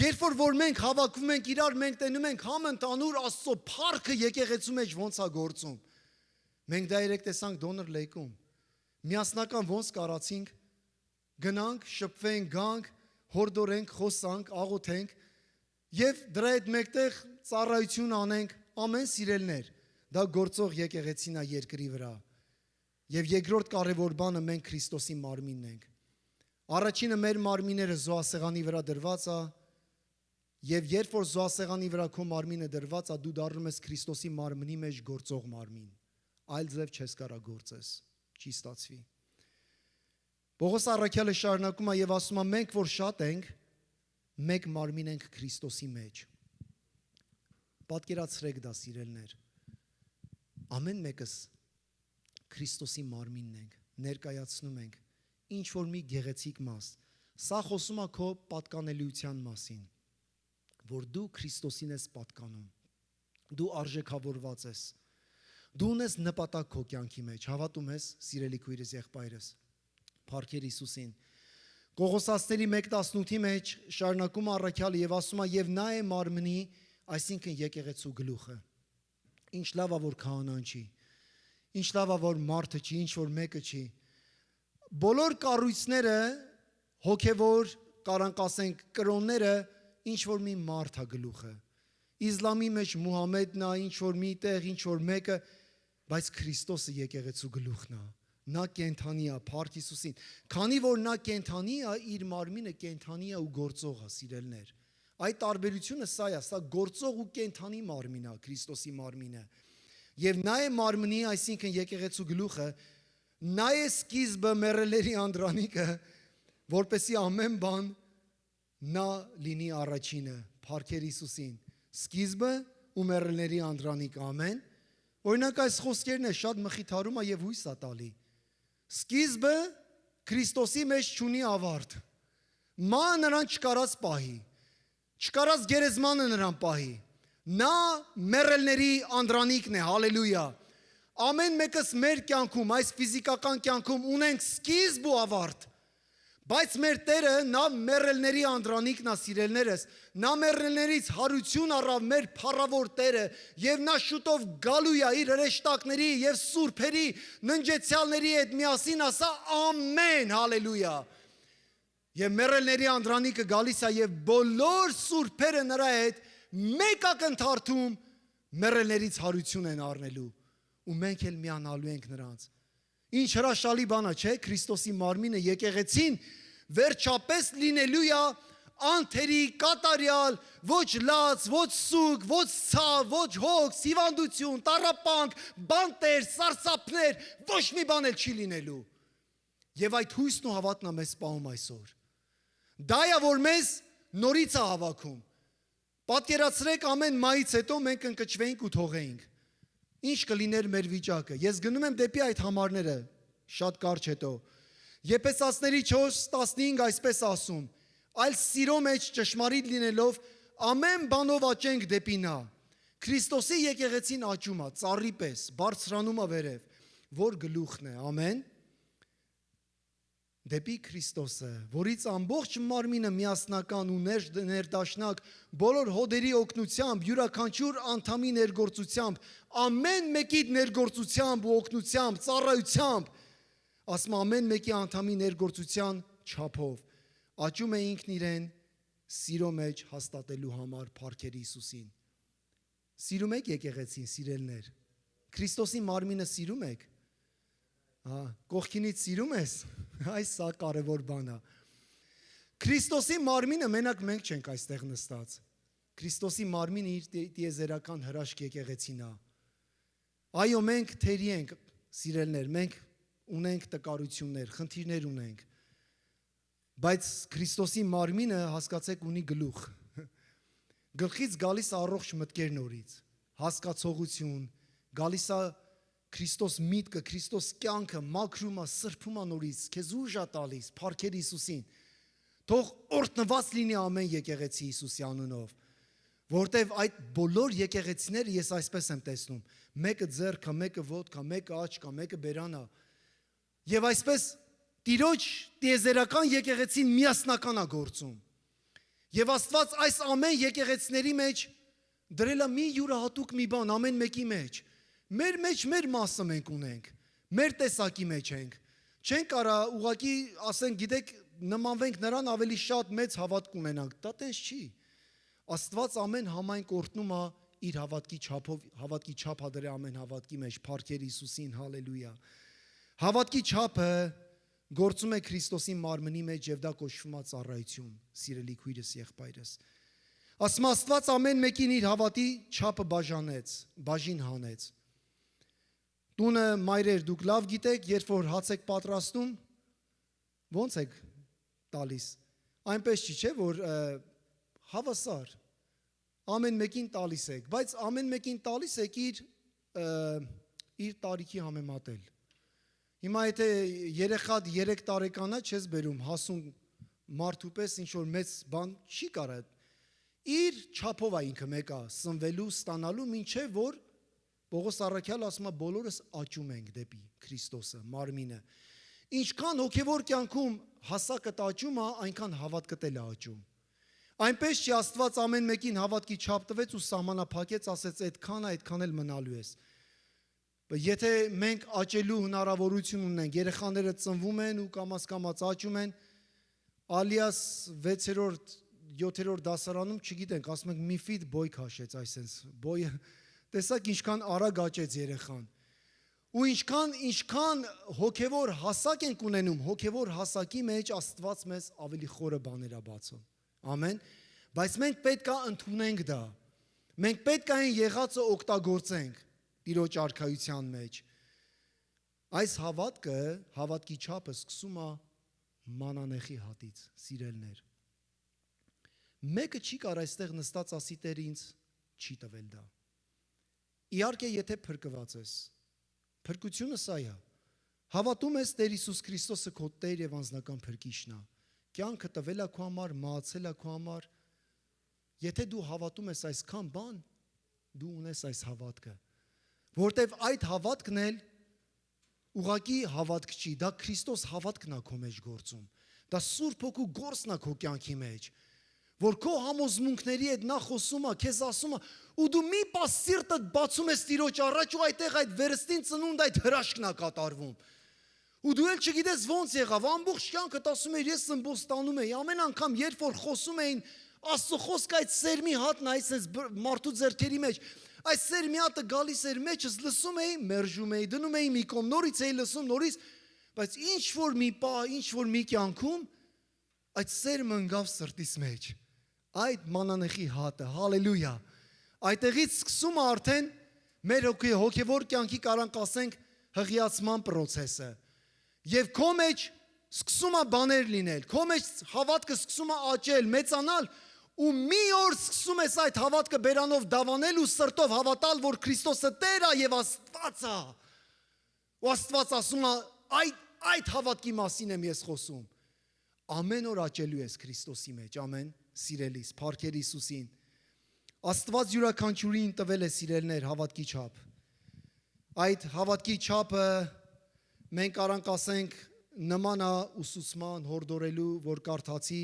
Երբ որ մենք հավաքվում ենք իրար, մենք տենում ենք համընդհանուր Աստծո փառքը եկեղեցու մեջ ոնց է գործում։ Մենք դա երեք տեսանք Դոնոր Լեյքում։ Միասնական ոնց կարացինք, գնանք, շփվենք, գանք, հորդորենք, խոսանք, աղոթենք եւ դրա հետ մեկտեղ ծառայություն անենք, ամեն սիրելներ։ Դա գործող եկեղեցին է երկրի վրա։ Եվ երկրորդ կարևոր բանը մենք Քրիստոսի մարմինն ենք։ Առաջինը մեր մարմինները զոհասեղանի վրա դրված է, եւ երբ որ զոհասեղանի վրա քո մարմինը դրված է, դու դառնում ես Քրիստոսի մարմնի մեջ գործող մարմին։ Այլ ձև չես կարա գործես, չի ստացվի։ Պողոս առաքյալը շարունակում է եւ ասում է մենք որ շատ ենք, մեկ մարմին ենք Քրիստոսի մեջ։ Պատկերացրեք դա սիրելներ։ Ամեն մեկս Քրիստոսի մարմինն ենք, ներկայացնում ենք ինչ որ մի գեղեցիկ մաս։ Սա խոսում է քո պատկանելիության մասին, որ դու Քրիստոսին ես պատկանում։ Դու արժեքավորված ես։ Դու ունես նպատակ քո կյանքի մեջ, հավատում ես, սիրելի քույրս, եղբայրս, փառքեր Հիսուսին։ Կողոսացների 1:18-ի մեջ շարունակում առաքյալը եւ ասում է եւ նա է մարմնի, այսինքն եկեղեցու գլուխը։ Ինչ լավ է որ քահանան չի։ Ինչ լավ է որ մարդը չի, ինչ որ մեկը չի։ Բոլոր կառույցները հոգևոր, կարանք ասենք կրոնները, ինչ որ մի մարդ է գլուխը։ Իսլամի մեջ Մուհամեդն է, ինչ որ մի տեղ, ինչ որ մեկը, բայց Քրիստոսը եկեղեցու գլուխն է։ Նա կենթանի է, փառք Հիսուսին։ Քանի որ նա կենթանի է, իր մարմինը կենթանի է ու գործող է, սիրելներ։ Այդ տարբերությունը սա է, սա գործող ու կենթանի մարմին է, Քրիստոսի մարմինը։ Եվ նա է մարմնի, այսինքն եկեղեցու գլուխը, նա է սկիզբը, մեռելների անդրանիկը, որպեսզի ամեն բան նա լինի առաջինը, փառքեր Հիսուսին։ Սկիզբը ու մեռելների անդրանիկը, ամեն։ Օրինակ այս խոսքերն է շատ մխիթարում է եւ հույս է տալի։ Սկիզբը Քրիստոսի մեջ չունի ավարտ։ Ման նրան չկարած պահի, չկարած գերեզմանը նրան պահի։ Նա մեռելների անդրանիկն է, հալելույա։ Ամեն մեկս մեր կյանքում, այս ֆիզիկական կյանքում ունենք սկիզբ ու ավարտ։ Բայց մեր Տերը նա մեռելների անդրանիկն է, սիրելներս, նա մեռելներից հարություն առավ մեր փառավոր Տերը եւ նա շուտով գալու է իր հրեշտակների եւ սուրբերի ննջեցյալների հետ միասին ասա ամեն, հալելույա։ Եվ մեռելների անդրանիկը գալիս է եւ բոլոր սուրբերը նրա հետ մեկ ակնթարթում մեռելներից հարություն են առնելու ու մենք էլ միանալու ենք նրանց։ Ինչ հրաշալի բան է, չէ՞, Քրիստոսի մարմինը, եկեղեցին վերջապես լինելու է անթերի, կատարյալ, ոչ լաց, ոչ սուգ, ոչ ցավ, ոչ հոգ, հիվանդություն, տառապանք, բանտեր, սարսափներ, ոչ մի բան էլ չի լինելու։ Եվ այդ հույսն ու հավատն է մեզ սպանում այսօր։ Դա է որ մեզ նորից է հավաքում։ Պատկերացրեք ամեն մայից հետո մենք ընկճվեինք ու թողեինք։ Ինչ կլիներ մեր վիճակը։ Ես գնում եմ դեպի այդ համարները շատ կարճ հետո։ Եփեսացների 4:15 այսպես ասում. այլ սիրո մեջ ճշմարիտ լինելով ամեն բանով աճենք դեպի նա։ Քրիստոսի եկեղեցին աճում է, ծառի պես, բարձրանում է վերև, որ գլուխն է, ամեն։ Դեպի Քրիստոսը, որից ամբողջ մարմինը միասնական ու ներդաշնակ բոլոր հոդերի օգնությամբ, յուրաքանչյուր անդամի ներգործությամբ, ամեն մեկի ներգործությամբ ու օգնությամբ, ծառայությամբ, ասում ամեն մեկի անդամի ներգործության չափով, աճում է ինքն իրեն սիրո մեջ հաստատելու համար, փառքեր Հիսուսին։ Սիրում եք եկեղեցին, սիրելներ։ Քրիստոսի մարմինը սիրում եք։ Կողքինից սիրում ես, այս սա կարևոր բան է։ Քրիստոսի մարմինը մենակ մենք չենք այստեղ նստած։ Քրիստոսի մարմինը իր տիեզերական հրաշք եկեղեցին է։ Այո, մենք թերի ենք, սիրելներ, մենք ունենք տկարություններ, խնդիրներ ունենք։ Բայց Քրիստոսի մարմինը, հասկացեք, ունի գլուխ։ Գլխից գալիս է առողջ մտքեր նորից, հասկացողություն, գալիս է Քրիստոս միտքը, Քրիստոս կյանքը, մաքրում է, սրբում է նորից, քեզ ուժ է տալիս, փառքեր Հիսուսին։ Թող օրհնված լինի ամեն եկեղեցի Հիսուսի անունով, որտեվ այդ բոլոր եկեղեցիները ես այսպես եմ տեսնում, մեկը ձեռքը, մեկը ոտքա, մեկը աչքա, մեկը բերանա, եւ այսպես Տիրոջ տիեզերական եկեղեցին միասնական է գործում։ Եվ Աստված այս ամեն եկեղեցիների մեջ դրել է մի յուրահատուկ մի բան ամեն մեկի մեջ։ Մեր մեջ մեր մասը մենք ունենք, մեր տեսակի մեջ ենք։ Չենք կարա ուղղակի ասենք, գիտեք, նմանվենք նրան ավելի շատ մեծ հավատք ունենանք։ Դա տես չի։ Աստված ամեն համայն օրհնում է իր հավատքի չափով, հավատքի չափ ա դրել ամեն հավատքի մեջ, փառքեր Հիսուսին, հալելույա։ Հավատքի չափը գործում է Քրիստոսի մարմնի մեջ եւ դա կոչվում է ծառայություն, սիրելի քույրս, եղբայրս։ Ասում Աստված ամեն մեկին իր հավատի չափը բաժին հանեց։ Տունը մայրեր դուք լավ գիտեք, երբ որ հաց եք պատրաստում, ո՞նց եք տալիս։ Այնպես չի, չէ, որ հավասար ամեն մեկին տալիս եք, բայց ամեն մեկին տալիս եք իր տարիքի համեմատել։ Հիմա եթե երեխա 3 տարեկանա չես բերում հասուն մարդու պես ինչ որ մեծ բան չի կարա։ Իր չափով է ինքը մեկա սնվելու, ստանալու, մինչև որ Պողոս առաքյալը ասում է բոլորս աճում ենք դեպի Քրիստոսը, մարմինը։ Ինչքան հոգևոր կյանքում հասակը աճում է, այնքան հավատքդ էլ է աճում։ Այնպես չի Աստված ամեն մեկին հավատքի չափ տվեց ու սահմանափակեց, ասեց այդքան էլ մնալու ես։ Եթե մենք աճելու հնարավորություն ունենք, երեխաները ծնվում են ու կամաց աճում են, Ալիաս 6-րդ, 7-րդ դասարանում, չգիտենք, ասում ենք մի ֆիտ բոյ քաշեց, այսպես բոյը, տեսակ ինչքան արագ աճեց երեխան։ Ու ինչքան հոգևոր հասակ ենք ունենում, հոգևոր հասակի մեջ Աստված մեզ ավելի խորը բաներ է բացում։ Ամեն, բայց մենք պետք է ընդունենք դա։ Մենք պետք է այն եղածը օգտագործենք Տիրոջ արքայության մեջ։ Այս հավատքը, հավատքի չափը սկսում է մանանեխի հատից, սիրելներ։ Մեկը չի կարող այստեղ նստած ասի Տեր ինձ չի տվել դա։ Իհարկե, եթե փրկված ես, փրկությունը սա է։ Հավատում ես Տեր Հիսուս Քրիստոսը քո Տեր եւ անձնական փրկիչն է։ Կյանքը տվել է քո համար, մահացել է քո համար։ Եթե դու հավատում ես այսքան բան, դու ունես այս հավատքը։ Որտեվ այդ հավատքն էլ ուղղակի հավատք չի, դա Քրիստոս հավատքն է քո մեջ գործում։ Դա Սուրբ Հոգու գործն է քո կյանքի մեջ, որ քո համոզմունքների հետ նա խոսում է, քեզ ասում է, ու դու մի պաս սիրտդ բացում ես Տիրոջ առաջ ու այդտեղ այդ վերստին ծնունդ այդ հրաշքն է կատարվում։ Ու դու էլ չգիտես ոնց եղավ, ամբողջ կյանքդ ասում ես ես ըմբոստանում եի, ամեն անգամ երբ որ խոսում էին Աստծո խոսքը այդ սերմի հատն է, այսպես մարդու ձեռքերի մեջ, այս սերմի հատը գալիս էր մեջս, լսում էի, մերժում էի, դնում էի մի կողմ, նորից էի լսում, նորից, բայց ինչ որ մի պահ, ինչ որ մի կյանքում այդ սերմը ընկավ սրտիս մեջ, այդ մանանեխի հատը, հալելույա, այդտեղից սկսում է արդեն մեր հոգևոր կյանքի կարանք ասենք հղիացման պրոցեսը, եւ քո մեջ սկսում է բաներ լինել, քո մեջ հավատքը սկսում է աճել, մեծանալ, ու մի օր սկսում ես այդ հավատքը բերանով դավանել ու սրտով հավատալ, որ Քրիստոսը Տեր է եւ Աստված է։ Ու Աստված ասում է, այդ հավատքի մասին եմ ես խոսում։ Ամեն օր աճելու ես Քրիստոսի մեջ, ամեն, սիրելիս, փառքեր Հիսուսին։ Աստված յուրաքանչյուրին տվել է սիրելներ հավատքի չափ։ Այդ հավատքի չափը մենք կարանք ասենք նման է ուսուցման, հորդորելու, որ կարդացի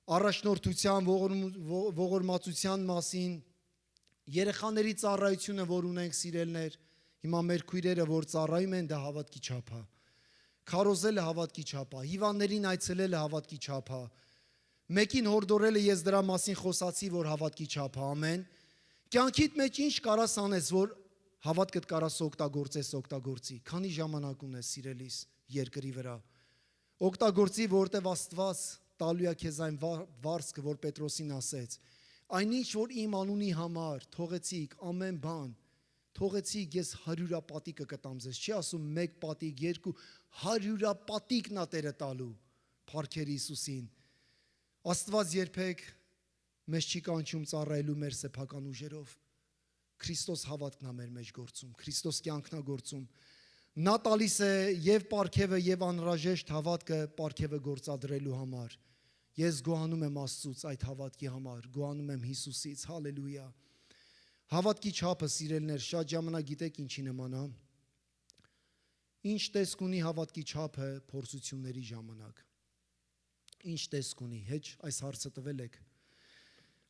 առաջնորդության, ողորմածության մասին, երեխաների ծառայությունը, որ ունենք սիրելներ, հիմա մեր քույրերը, որ ծառայում են, դա հավատքի չափ է։ Քարոզելը հավատքի չափ է, հիվանդներին այցելելը հավատքի չափ է։ Մեկին հորդորելը ես դրա մասին խոսացի, որ հավատքի չափ է, ամեն։ Կյանքիդ մեջ ինչ կարաս անես, որ հավատքդ կարաս օգտագործի, քանի ժամանակ ունես սիրելիս երկրի վրա։ Օգտագործի, որտև Աստված տալու է քեզ այն վարձքը, որ Պետրոսին ասեց, այնինչ որ իմ անունի համար թողեցիք ամեն բան, թողեցիք ես 100 պատիկը կտամ ձեզ, չի ասում 1 պատիկ, 2, 100 պատիկն է Տերը տալու, փառքեր Հիսուսին։ Աստված երբեք մեզ չի կանչում ծառայելու մեր սեփական ուժերով։ Քրիստոս հավատքն է մեր մեջ գործում, Քրիստոս կյանքն է գործում։ Նա տալիս է եւ պարգևը եւ անհրաժեշտ հավատքը պարգևը գործադրելու համար։ Ես գոհանում եմ Աստծուց այդ հավատքի համար, գոհանում եմ Հիսուսից, հալելույա։ Հավատքի չափը, սիրելիներ, շատ ժամանակ գիտեք ինչի նման է։ Ինչ տեսք ունի հավատքի չափը փորձությունների ժամանակ։ Ինչ տեսք ունի, հեչ այս հարցը տվել եք։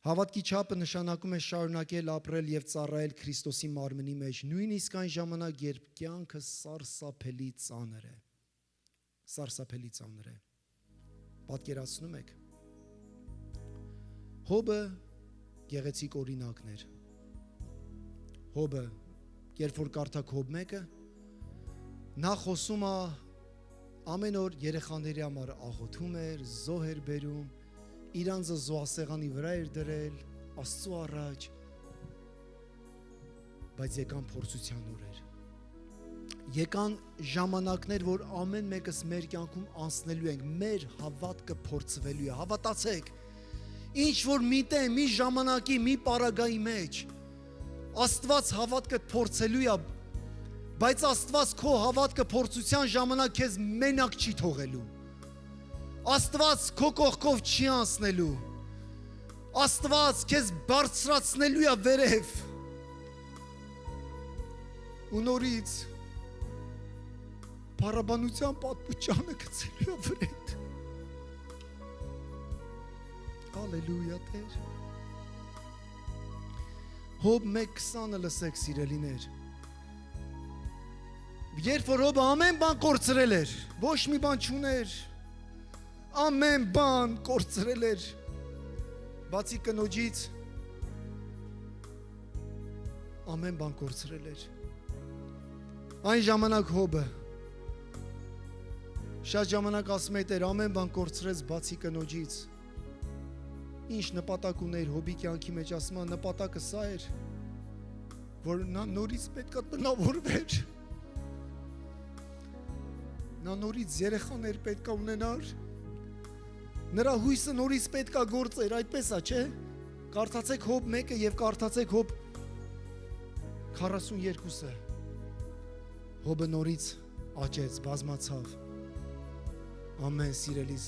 Հավատքի չափը նշանակում է շարունակել ապրել եւ ծառայել Քրիստոսի մարմնի մեջ, նույնիսկ այն ժամանակ, երբ կյանքը սարսափելի ծանր է։ Սարսափելի ծանր է։ Պատկերացնում եք։ Հոբը գեղեցիկ օրինակն էր։ Հոբը, երբ որ կարդաք Հոբ 1-ը, նա խոսում է ամեն օր երեխաների համար աղոթում էր, զոհ էր բերում, իրանձը զոհասեղանի վրա էր դրել, Աստծու առաջ, բայց եկան փորձության օրեր։ Եկան ժամանակներ, որ ամեն մեկս մեր կյանքում անցնելու ենք, մեր հավատքը փորձվելու է։ Հավատացեք, ինչ որ մի տեղ, մի ժամանակի, մի պարագայի մեջ Աստված հավատքը փորձելու է, բայց Աստված քո հավատքը փորձության ժամանակ քեզ մենակ չի թողելու։ Աստված քո կողքով չի անցնելու։ Աստված քեզ բարձրացնելու է վերև։ Ու նորից փառաբանության պատմությունը գցելու է վրեդ։ Հալելույա Տեր։ Հոբ 1:20-ը լսեք, սիրելիներ։ Երբ որ Հոբը ամեն բան կորցրել էր, ոչ մի բան չուներ, ամեն բան կորցրել էր, բացի կնոջից, ամեն բան կորցրել էր։ Այն ժամանակ Հոբը շատ ժամանակ ասում է Տեր, ամեն բան կորցրեց բացի կնոջից։ Ինչ նպատակ ուներ Հոբի կյանքի մեջ, ասում է նպատակը սա էր, որ նա նորից պետք է տնավորվեր։ Նա նորից երեխաներ պետք է ունենար։ Նրա հույսը նորից պետք է գործեր, այդպես է, չէ՞։ Կարդացեք Հոբ 1-ը եւ կարդացեք Հոբ 42-ը։ Հոբը նորից աճեց, բազմացավ։ Ամեն սիրելիս։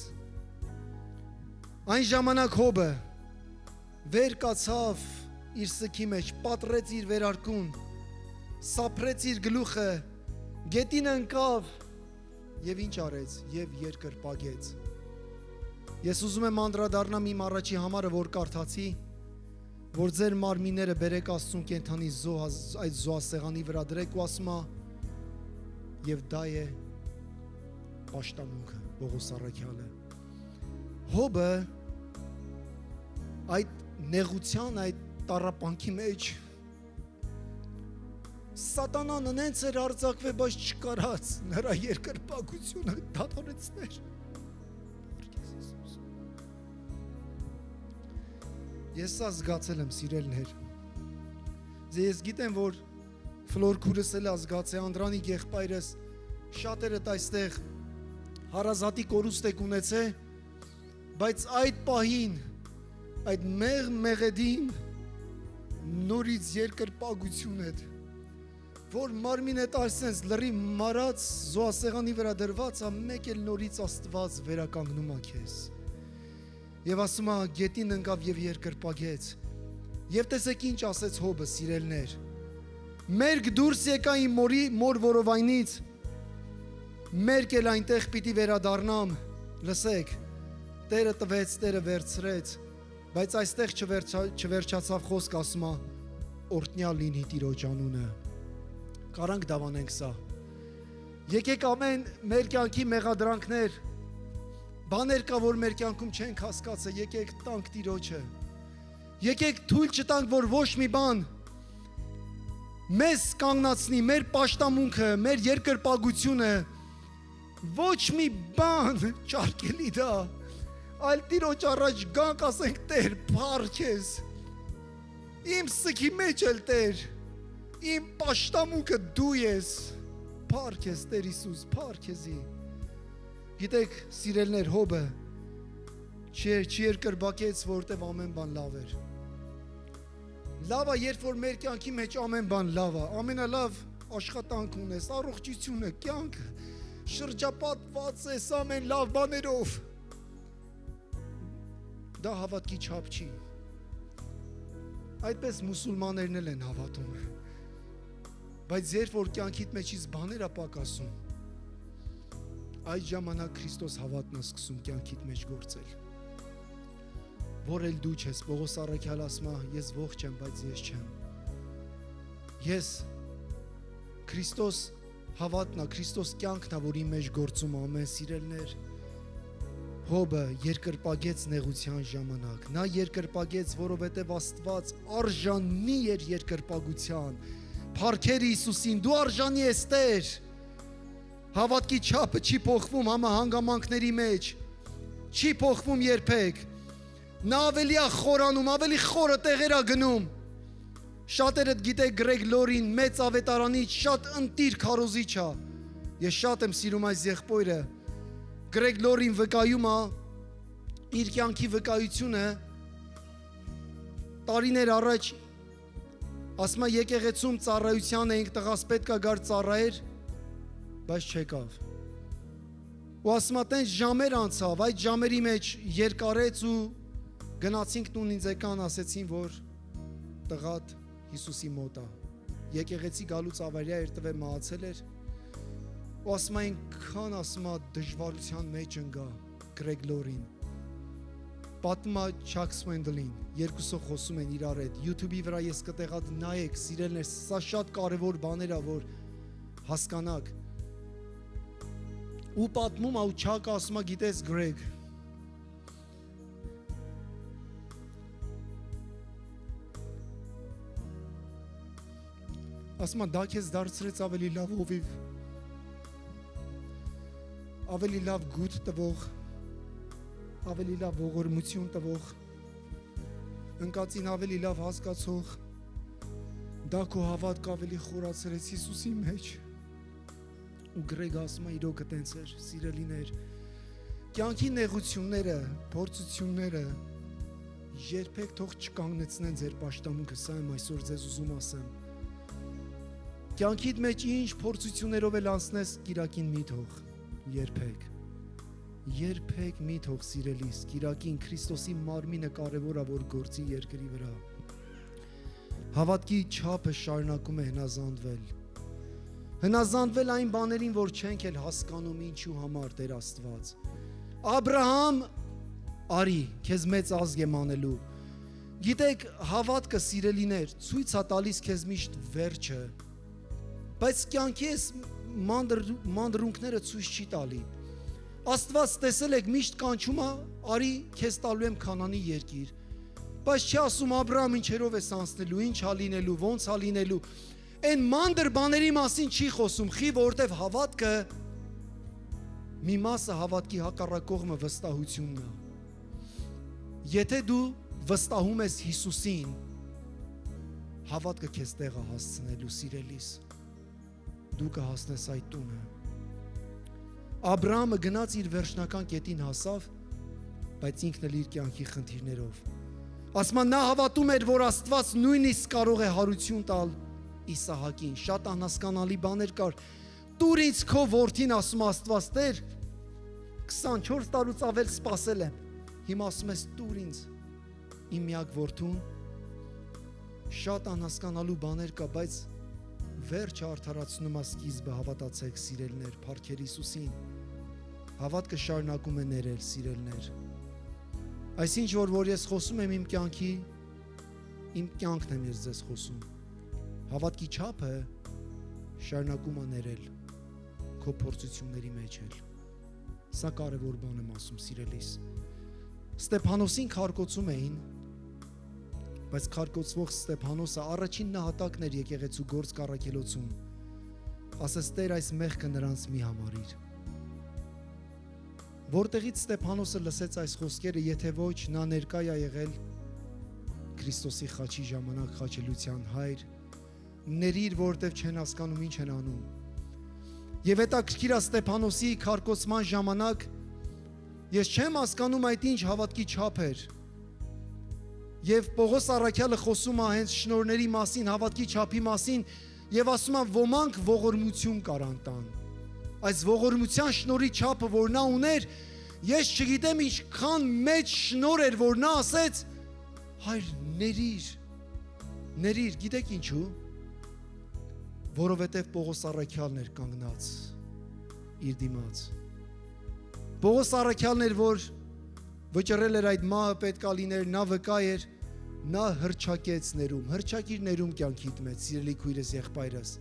Այն ժամանակ Հոբը վեր կացավ իր սքի մեջ, պատռեց իր վերարկուն, սափրեց իր գլուխը, գետին ընկավ եւ ինչ արեց, եւ երկրպագեց։ Ես ուզում եմ անդրադառնամ իմ առաջի համարը, որ կարդացի, որ ձեր մարմինները բերեք Աստծուն կենդանի զոհ, այդ զոհասեղանի վրա դրեք ու ասում է, եւ դա է պաշտամունքը, Պողոս առաքյալը։ Հոբը այդ նեղության, այդ տառապանքի մեջ Սատանան նենց էր արձակվել, բայց չկարած նրա երկրպագությունը դադարեցներ։ Ես սա զգացել եմ, սիրելիներ։ Ես գիտեմ, որ Ֆլոր քուրս էլ զգացել, Անդրանիկ եղբայրս, շատերդ այստեղ հարազատի կորուստ եք ունեցել, բայց այդ պահին, այդ մեղեդին նորից երկրպագություն էր, որ մարմին հետ այսենց լրի մարած զոհասեղանի վրա դրված, մեկ էլ նորից Աստված վերականգնում է քեզ։ Եվ ասում է գետին ընկավ եւ երկրպագեց։ Եվ տեսեք ինչ ասեց Հոբը, սիրելներ։ Մերկ դուրս եկա իմ մոր որովայնից, մերկ էլ այնտեղ պիտի վերադառնամ, լսեք, Տերը տվեց, Տերը վերցրեց, բայց այստեղ չվերջացավ խոսք, ասում է, օրհնյալ լինի Տիրոջ անունը։ Կարանք դավանենք սա։ Եկեք ամեն մեր կյանքի մեղադրանքներ, բաներ կա, որ մեր կյանքում չենք հասկացել, եկեք տանք Տիրոջը։ Եկեք թույլ չտանք, որ ոչ մի բան մեզ կանգնացնի, մեր պաշտամունքը, մեր երկրպագությունը, ոչ մի բան չարկելի դա, այլ Տիրոջ առաջ գանք ասենք Տեր, փառք ես, իմ սքի մեջ էլ Տեր, իմ պաշտամունքը դու ես, փառք ես Տեր Հիսուս, փառք եզի։ Գիտեք, սիրելներ, Հոբը չի երկրպագեց, որտև ամեն բան լավ էր։ Լավ է, երբ որ մեր կյանքի մեջ ամեն բան լավ է, ամենալավ աշխատանք ունես, առողջությունը, կյանքը, շրջապատված ես ամեն լավ բաներով։ Դա հավատքի չափ չի։ Այդպես մուսուլմաններն էլ են հավատում։ Բայց երբ որ կյանքիդ մեջից բաներ է պակասում, այդ ժամանակ Քրիստոս հավատն է սկսում կյանքիդ մեջ գործել։ Որ էլ դու չես, Պողոս առաքյալը ասում է, ես ողջ եմ, բայց ես չեմ։ Ես Քրիստոս հավատն է, Քրիստոս կյանքն է, որ իմ մեջ գործում է, ամեն սիրելներ։ Հոբը երկրպագեց նեղության ժամանակ։ Նա երկրպագեց, որովհետև Աստված արժանի էր երկրպագության։ Փառքեր Հիսուսին, դու արժանի ես Տեր։ Հավատքի չափը չի փոխվում համահանգամանքների մեջ, չի փոխվում երբեք։ Նա ավելի է խորանում, ավելի խորը տեղեր է գնում։ Շատերդ գիտեք Գրեգ Լորին, մեծ ավետարանից շատ ընտիր քարոզիչ է։ Ես շատ եմ սիրում այս եղբորը։ Գրեգ Լորին վկայում է իր կյանքի վկայությունը տարիներ առաջ, ասում է եկեղեցում ծառայության էինք, տղաս պետք է գար ծառայեր, բայց չեկավ։ Ու ասում է տենց ժամեր անցավ, այդ ժամերի մեջ երկարեց ու գնացինք տուն, ինձ եկան, ասեցին, որ տղատ Հիսուսի մոտ է։ Եկեղեցի գալուց ավարյա էր տվել մահացել էր։ Ու ասում է ինքան, ասում է դժվարության մեջ ընկա Գրեգ Լորին։ Պատմում է Չակ Սվենդլին, երկուսով խոսում են իրար հետ։ YouTube-ի վրա ես կտեղած նայեք, սիրելներ, սա շատ կարևոր բաներ է, որ հասկանաք։ Ու պատմում է ու Չակը ասում է, գիտես Գրեգ, ասում է դա քեզ դարձրեց ավելի լավ հովիվ, ավելի լավ գութ տվող, ավելի լավ ողորմություն տվող, ընկածին ավելի լավ հասկացող, դա քո հավատքը ավելի խորացրեց Հիսուսի մեջ։ Ու Գրեգը ասում է իրոք տենց էր, սիրելիներ, կյանքի նեղությունները, փորձությունները երբեք թող չկանգնեցնեն ձեր պաշտամունքը, սա եմ այսօր ձեզ ուզում ասեմ։ Կյանքիդ մեջ ինչ փորձություններով էլ անցնես, Կիրակին մի թող, երբեք մի թող սիրելիս, Կիրակին Քրիստոսի մարմինը կարևոր է, որ գործի երկրի վրա։ Հավատքի չափը շարունակում է հնազանդվել այն բաներին, որ չենք էլ հասկանում ինչու համար Տեր Աստված։ Աբրահամ, արի, քեզ մեծ ազգ եմ անելու։ Գիտեք, հավատքը սիրելիներ, ցույց է տալիս քեզ միշտ վերջը, բայց կյանքի ես մանրունքները ցույց չի տալի։ Աստված տեսել եք միշտ կանչում է, արի քեզ տալու եմ Քանանի երկիր։ Բայց չի ասում Աբրահամ ինչերով ես անցնելու, ինչ ա լինելու, ոնց ա լինելու։ Այն մանր բաների մասին չի խոսում, խի որտեվ հավատքը մի մասը հավատքի հակառակողմը վստահությունն է։ Եթե դու վստահում ես Հիսուսին, հավատքը քեզ տեղ է հասցնելու, սիրելիս։ Դու կհասնես այդ տունը։ Աբրահամը գնաց իր վերջնական կետին հասավ, բայց ինքն էլ իր կյանքի խնդիրներով։ Ասում է նա հավատում էր, որ Աստված նույնիսկ կարող է հարություն տալ Իսահակին։ Շատ անհասկանալի բաներ կար։ Տուր ինձ քո որդին, ասում Աստված, Տեր, 24 տարուց ավել սպասել եմ։ Հիմա ասում ես տուր ինձ իմ միակ որդուն։ Շատ անհասկանալու բաներ կա, բայց վերջը արդարացնում է սկիզբը, հավատացեք սիրելներ, փառքեր Հիսուսին։ Հավատքը շարունակում է ներել, սիրելներ։ Այսինչ որ ես խոսում եմ իմ կյանքի, իմ կյանքն եմ ես ձեզ խոսում։ Հավատքի չափը շարունակում է ներել քո փորձությունների մեջ էլ։ Սա կարևոր բան եմ ասում, սիրելիս։ Ստեփանոսին քարկոծում էին, բայց քարկոծվող Ստեփանոսը առաջին նահատակն էր եկեղեցու գործ կառաքելոցում։ Ասես Տեր այս մեղքը նրանց մի համարիր։ Որտեղից Ստեփանոսը լսեց այս խոսքերը, եթե ոչ նա ներկա է եղել Քրիստոսի խաչի ժամանակ խաչելության հայր, ներիր, որտեղ չեն հասկանում ինչ են անում։ Եվ հետաքրքիր է Ստեփանոսի քարկոծման ժամանակ ես չեմ հասկանում այդ ինչ հավատքի չափ էր։ Եվ Պողոս առաքյալը խոսում է հենց շնորհների մասին, հավատքի չափի մասին, եւ ասում է ոմանք ողորմություն կարան տան։ Այս ողորմության շնորհի չափը, որ նա ուներ, Ես չգիտեմ ինչքան մեծ շնոր էր, որ նա ասեց, հայր ներիր, գիտեք ինչու, որովհետև Պողոս առաքյալն էր կանգնած իր դիմաց, Պողոս առաքյալն էր, որ վճռել էր այդ մահը պետքա լիներ, նա վկա էր, նա հռչակեց ներում, հռչակիր ներում կյանքիդ մեջ, սիրելի քույրս, եղբայրս,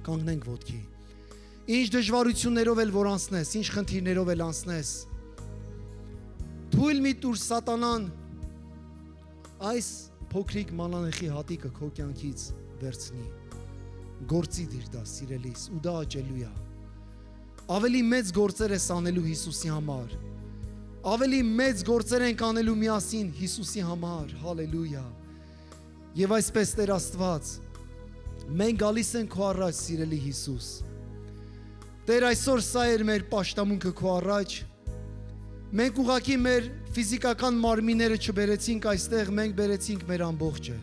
կանգնենք ոտքի, ինչ դժվարություններով էլ որ անցնես, ինչ խնդիրներով էլ անցնես, թույլ մի տուր սատանան այս փոքրիկ մանանեխի հատիկը քո կյանքից վերցնի, գործի դիր դա սիրելիս, ու դա աճելու է, ավելի մեծ գործեր ես անելու Հիսուսի համար, ավելի մեծ գործեր ենք անելու միասին Հիսուսի համար, հալելույա, և այսպես Տեր Աստված, մենք գալիս ենք քո առաջ սիրելի Հիսուս, Տեր այսօր սա էր մեր պաշտամունքը քո առաջ, մենք ուղղակի մեր ֆիզիկական մարմինները չբերեցինք այստեղ, մենք բերեցինք մեր ամբողջը,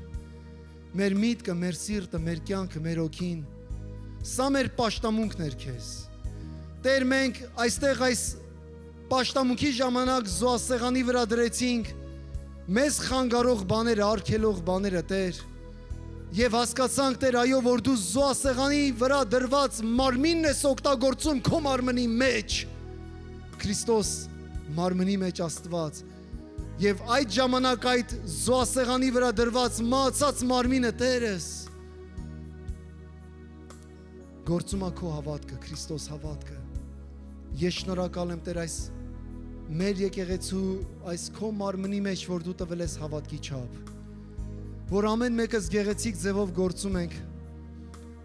մեր միտքը, մեր սիրտը, մեր կյանքը, մեր հոգին, սա մեր պաշտամունքն էր քեզ, Տեր մենք այստեղ այս պաշտամունքի ժամանակ զոհասեղանի վրա դրեցինք մեզ խանգարող բաները, արգելող բաները, Տեր, և հասկացանք, Տեր, այո, որ դու զոհասեղանի վրա դրված մարմինն ես օգտագործում քո մարմնի մեջ, Քրիստոս մարմնի մեջ Աստված, և այդ ժամանակ այդ զոհասեղանի վրա դրված մահացած մարմինը, Տերս, գործում է քո հավատքը, Քրիստոս հավատքը, ես շնորհակալ եմ, Տեր, այս մեր եկեղեցու այս քո մարմնի մեջ, որ դու տվել ես հավատքի չափ, որ ամեն մեկս գեղեցիկ ձևով գործում ենք,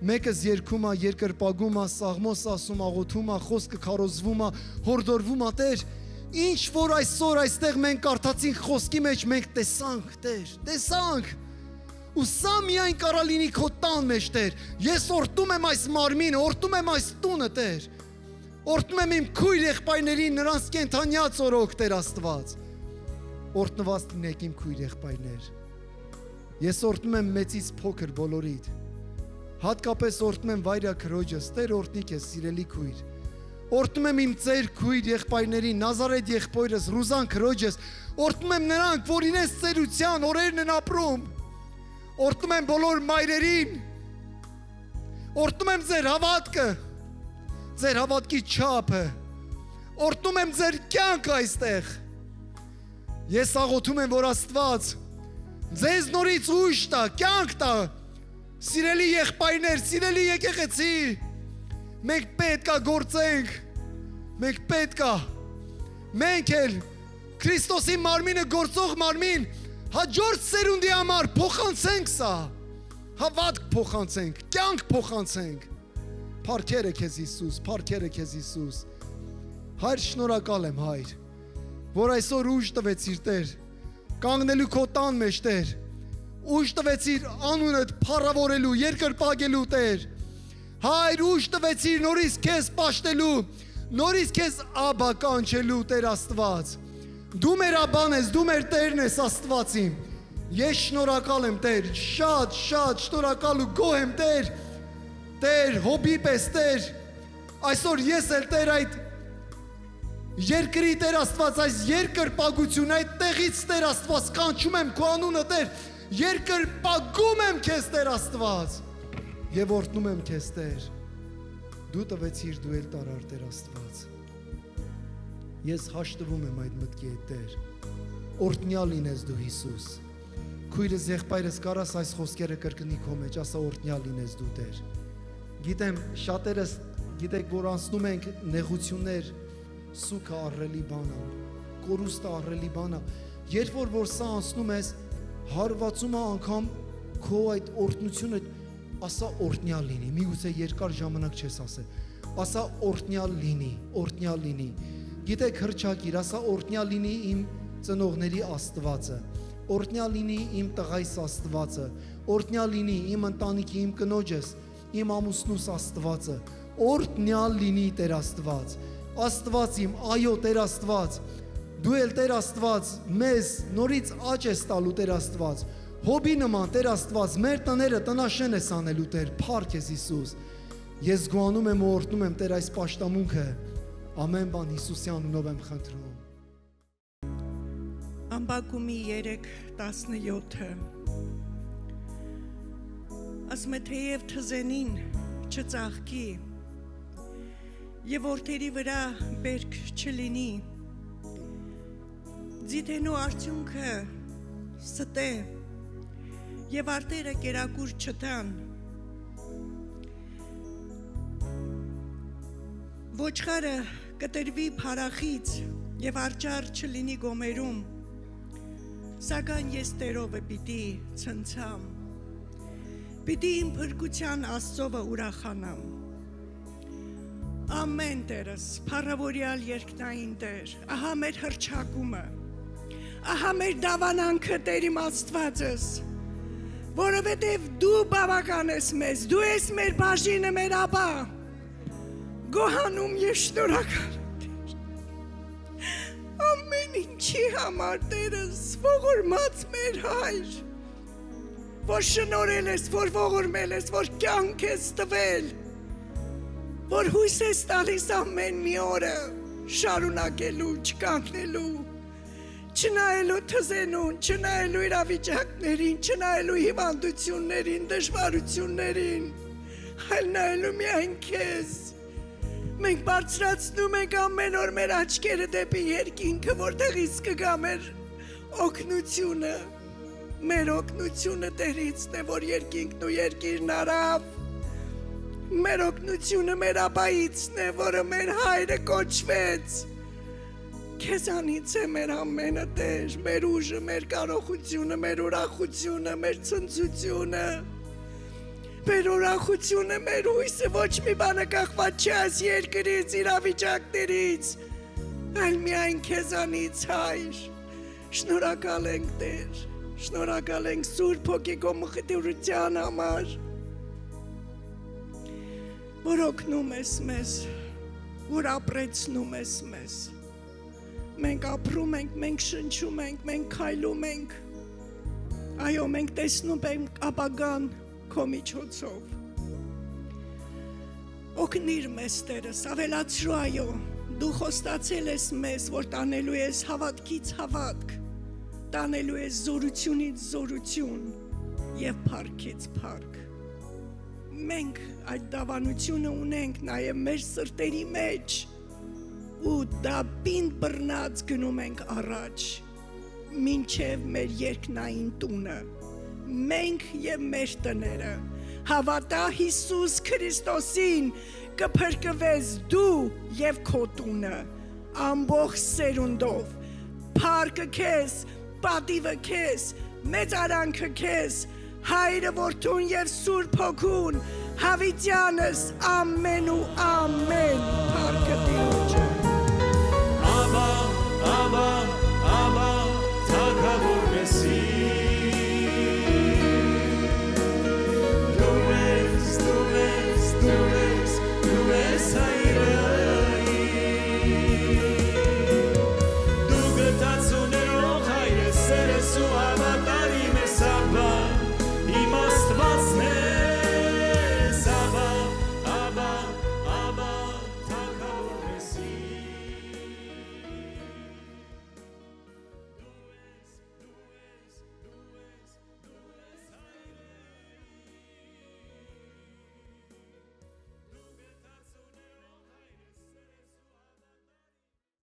մեկս երգում է, երկրպագում է, սաղմոս ասում, աղոթում է, խոսքը քարոզվում է, հորդորվում է, Տեր, ինչ որ այսօր այստեղ մենք կարդացինք խոսքի մեջ, մենք տեսանք, Տեր, տեսանք, ու սա միայն կարա լինի քո տան մեջ, Տեր, ես օրհնում եմ այս մարմինը, օրհնում եմ այս տունը, Տեր, օրհնում եմ իմ քույր եղբայրներին, նրանց կենդանյաց օրոք, Տեր Աստված, օրհնված լինեք իմ քույր եղբայրներ, ես օրհնում եմ մեծից փոքր բոլորիդ, հատկապես օրհնում եմ վայրա քրոջս, Տեր օրհնի քեզ սիրելի քույր, օրհնում եմ իմ ծեր քույր եղբայրներին, Նազարեթ եղբայրս, Ռուզան քրոջս, օրհնում եմ նրանք, որ իրենց ծերության օրերն են ապրում, օրհնում եմ բոլոր մայրերին, օրհնում եմ ձեր հավատքը, ձեր հավատքի չափը, օրհնում եմ ձեր կյանքը այստեղ, ես աղոթում եմ, որ Աստված ձեզ նորից ուժ տա, կյանք տա, սիրելի եղբայրներ, սիրելի եկեղեցի, մենք պետք է գործենք, մենք էլ Քրիստոսի մարմինը գործող մարմին, հաջորդ սերունդի համար փոխանցենք սա, հավատք փոխանցենք, կյանք փոխանցենք, փառքերը քեզ Հիսուս, փառքերը քեզ Հիսուս, Հայր շնորհակալ եմ Հայր, որ այսօր ուժ տվեցիր Տեր, կանգնելու քո տան մեջ Տեր, ուժ տվեցիր անունդ փառավորելու, երկրպագելու Տեր, Հայր ուժ տվեցիր նորից քեզ պաշտելու, նորից քեզ աբա կանչելու Տեր Աստված, դու մեր աբան ես, դու մեր Տերն ես Աստված իմ, ես շնորհակալ եմ Տեր, շատ շնորհակալ ու գոհ եմ Տեր, Տեր, հոբի պես Տեր, այսօր ես էլ Տեր այդ երկրի Տեր Աստված, այս երկրպագություն, այդ տեղից Տեր Աստված, կանչում եմ քո անունը Տեր, երկրպագում եմ քեզ Տեր Աստված, և օրհնում եմ քեզ Տեր, դու տվեցիր, դու էլ տարար Տեր Աստված, ես հաշտվում եմ այդ մտքի հետ Տեր, օրհնյալ լինես դու Հիսուս, քույրս եղբայրս կարաս այս խոսքերը կրկնի քո մեջ, ասա օրհնյալ լինես դու Տեր, գիտեմ շատերս գիտեք որ անցնում ենք նեղություններ, սուքը ահռելի բան է, կորուստը ահռելի բան է, երբ որ սա անցնում ես, հարվածում է անգամ քո այդ օրհնությունը, ասա օրհնյալ լինի, միգուցե երկար ժամանակ չես ասել, ասա օրհնյալ լինի, գիտեք հռչակիր, ասա օրհնյալ լինի իմ ծնողների Աստվածը, օրհնյալ լինի իմ տղայիս Աստվածը, օրհնյալ լինի իմ ընտանիքի, իմ կնոջս, իմ ամուսնուս Աստվածը, օրհնյալ լինի Տեր Աստված, Աստված իմ, այո Տեր Աստված, դու էլ Տեր Աստված, մեզ նորից աճ ես տալու Տեր Աստված, հոբի նման Տեր Աստված, մեր տները տնաշեն ես անելու Տեր, փառք ես Հիսուս, ես գոհանում եմ ու օրհնում եմ Տեր այս պաշտամունքը, Ամեն բան Հիսուսի անունով եմ խնդրում։ Ամբակումի 3:17 ասում է թեև թզենին չծաղկի եւ որդերի վրա բերք չլինի ձիթենու արդյունքը ստե եւ արտերը կերակուր չտան ոչխարը կտրվի փարախից եւ արջար չլինի գոմերում սակայն ես Տերովը պիտի ցնցամ պիտի իմ փրկության Աստծովը ուրախանամ ամեն Տերս փառավորյալ երկնային Տեր ահա մեր հռչակումը ահա մեր դավանանքը Տեր իմ Աստվածս որովհետև դու բավական ես մեզ դու ես մեր բաժինը մեր աբա գոհանում ես շնորհակալ ամեն ինչի համար Տերս ողորմած մեր հայր որ շնորհել ես որ ողորմել ես որ կյանք ես տվել որ հույս ես տալիս ամեն մի օրը շարունակելու չկանգնելու չնայելու թզենուն չնայելու իրավիճակներին չնայելու հիվանդություններին դժվարություններին այլ նայելու միայն քեզ մենք բարձրացնում ենք ամեն օր մեր աչքերը դեպի երկինքը, որտեղից կգա մեր օգնությունը Տերիցն է, որ երկինքն ու երկիրն արավ, մեր օգնությունը մեր աբայիցն է, որը մեր հայրը կոչվեց, քեզանից է մեր ամենը Տեր, մեր ուժը, մեր կարողությունը, մեր ուրախությունը, մեր ցնծությունը, մեր ուրախությունը, մեր հույսը ոչ մի բանը կախված չէ այս երկրից, իրավիճակներից, այլ միայն քեզանից հայր, շնորհակալ ենք Տեր, շնորհակալ ենք Սուրբ Հոգի քո մխիթարության համար, որ օգնում ես մեզ, որ ապրեցնում ես մեզ, մենք ապրում ենք, մենք շնչում ենք, մենք քայլում ենք, այո, մենք տեսնում ենք ապագան քո միջոցով օգնիր մեզ Տերս ավելացրու այո դու խոստացել ես մեզ որ տանելու ես հավատքից հավատք տանելու ես զորությունից զորություն եւ փառքից փառք մենք այդ դավանությունը ունենք նաեւ մեր սրտերի մեջ ու դա պինդ բռնած գնում ենք առաջ մինչև մեր երկնային տունը մենք եւ մեր տները հավատա Հիսուս Քրիստոսին կփրկվես դու եւ քո տունը ամբողջ սերունդով փառքը քեզ պատիվը քեզ մեծարանքը քեզ հայրը որդուն եւ Սուրբ Հոգուն հավիտյանս ամեն ու ամեն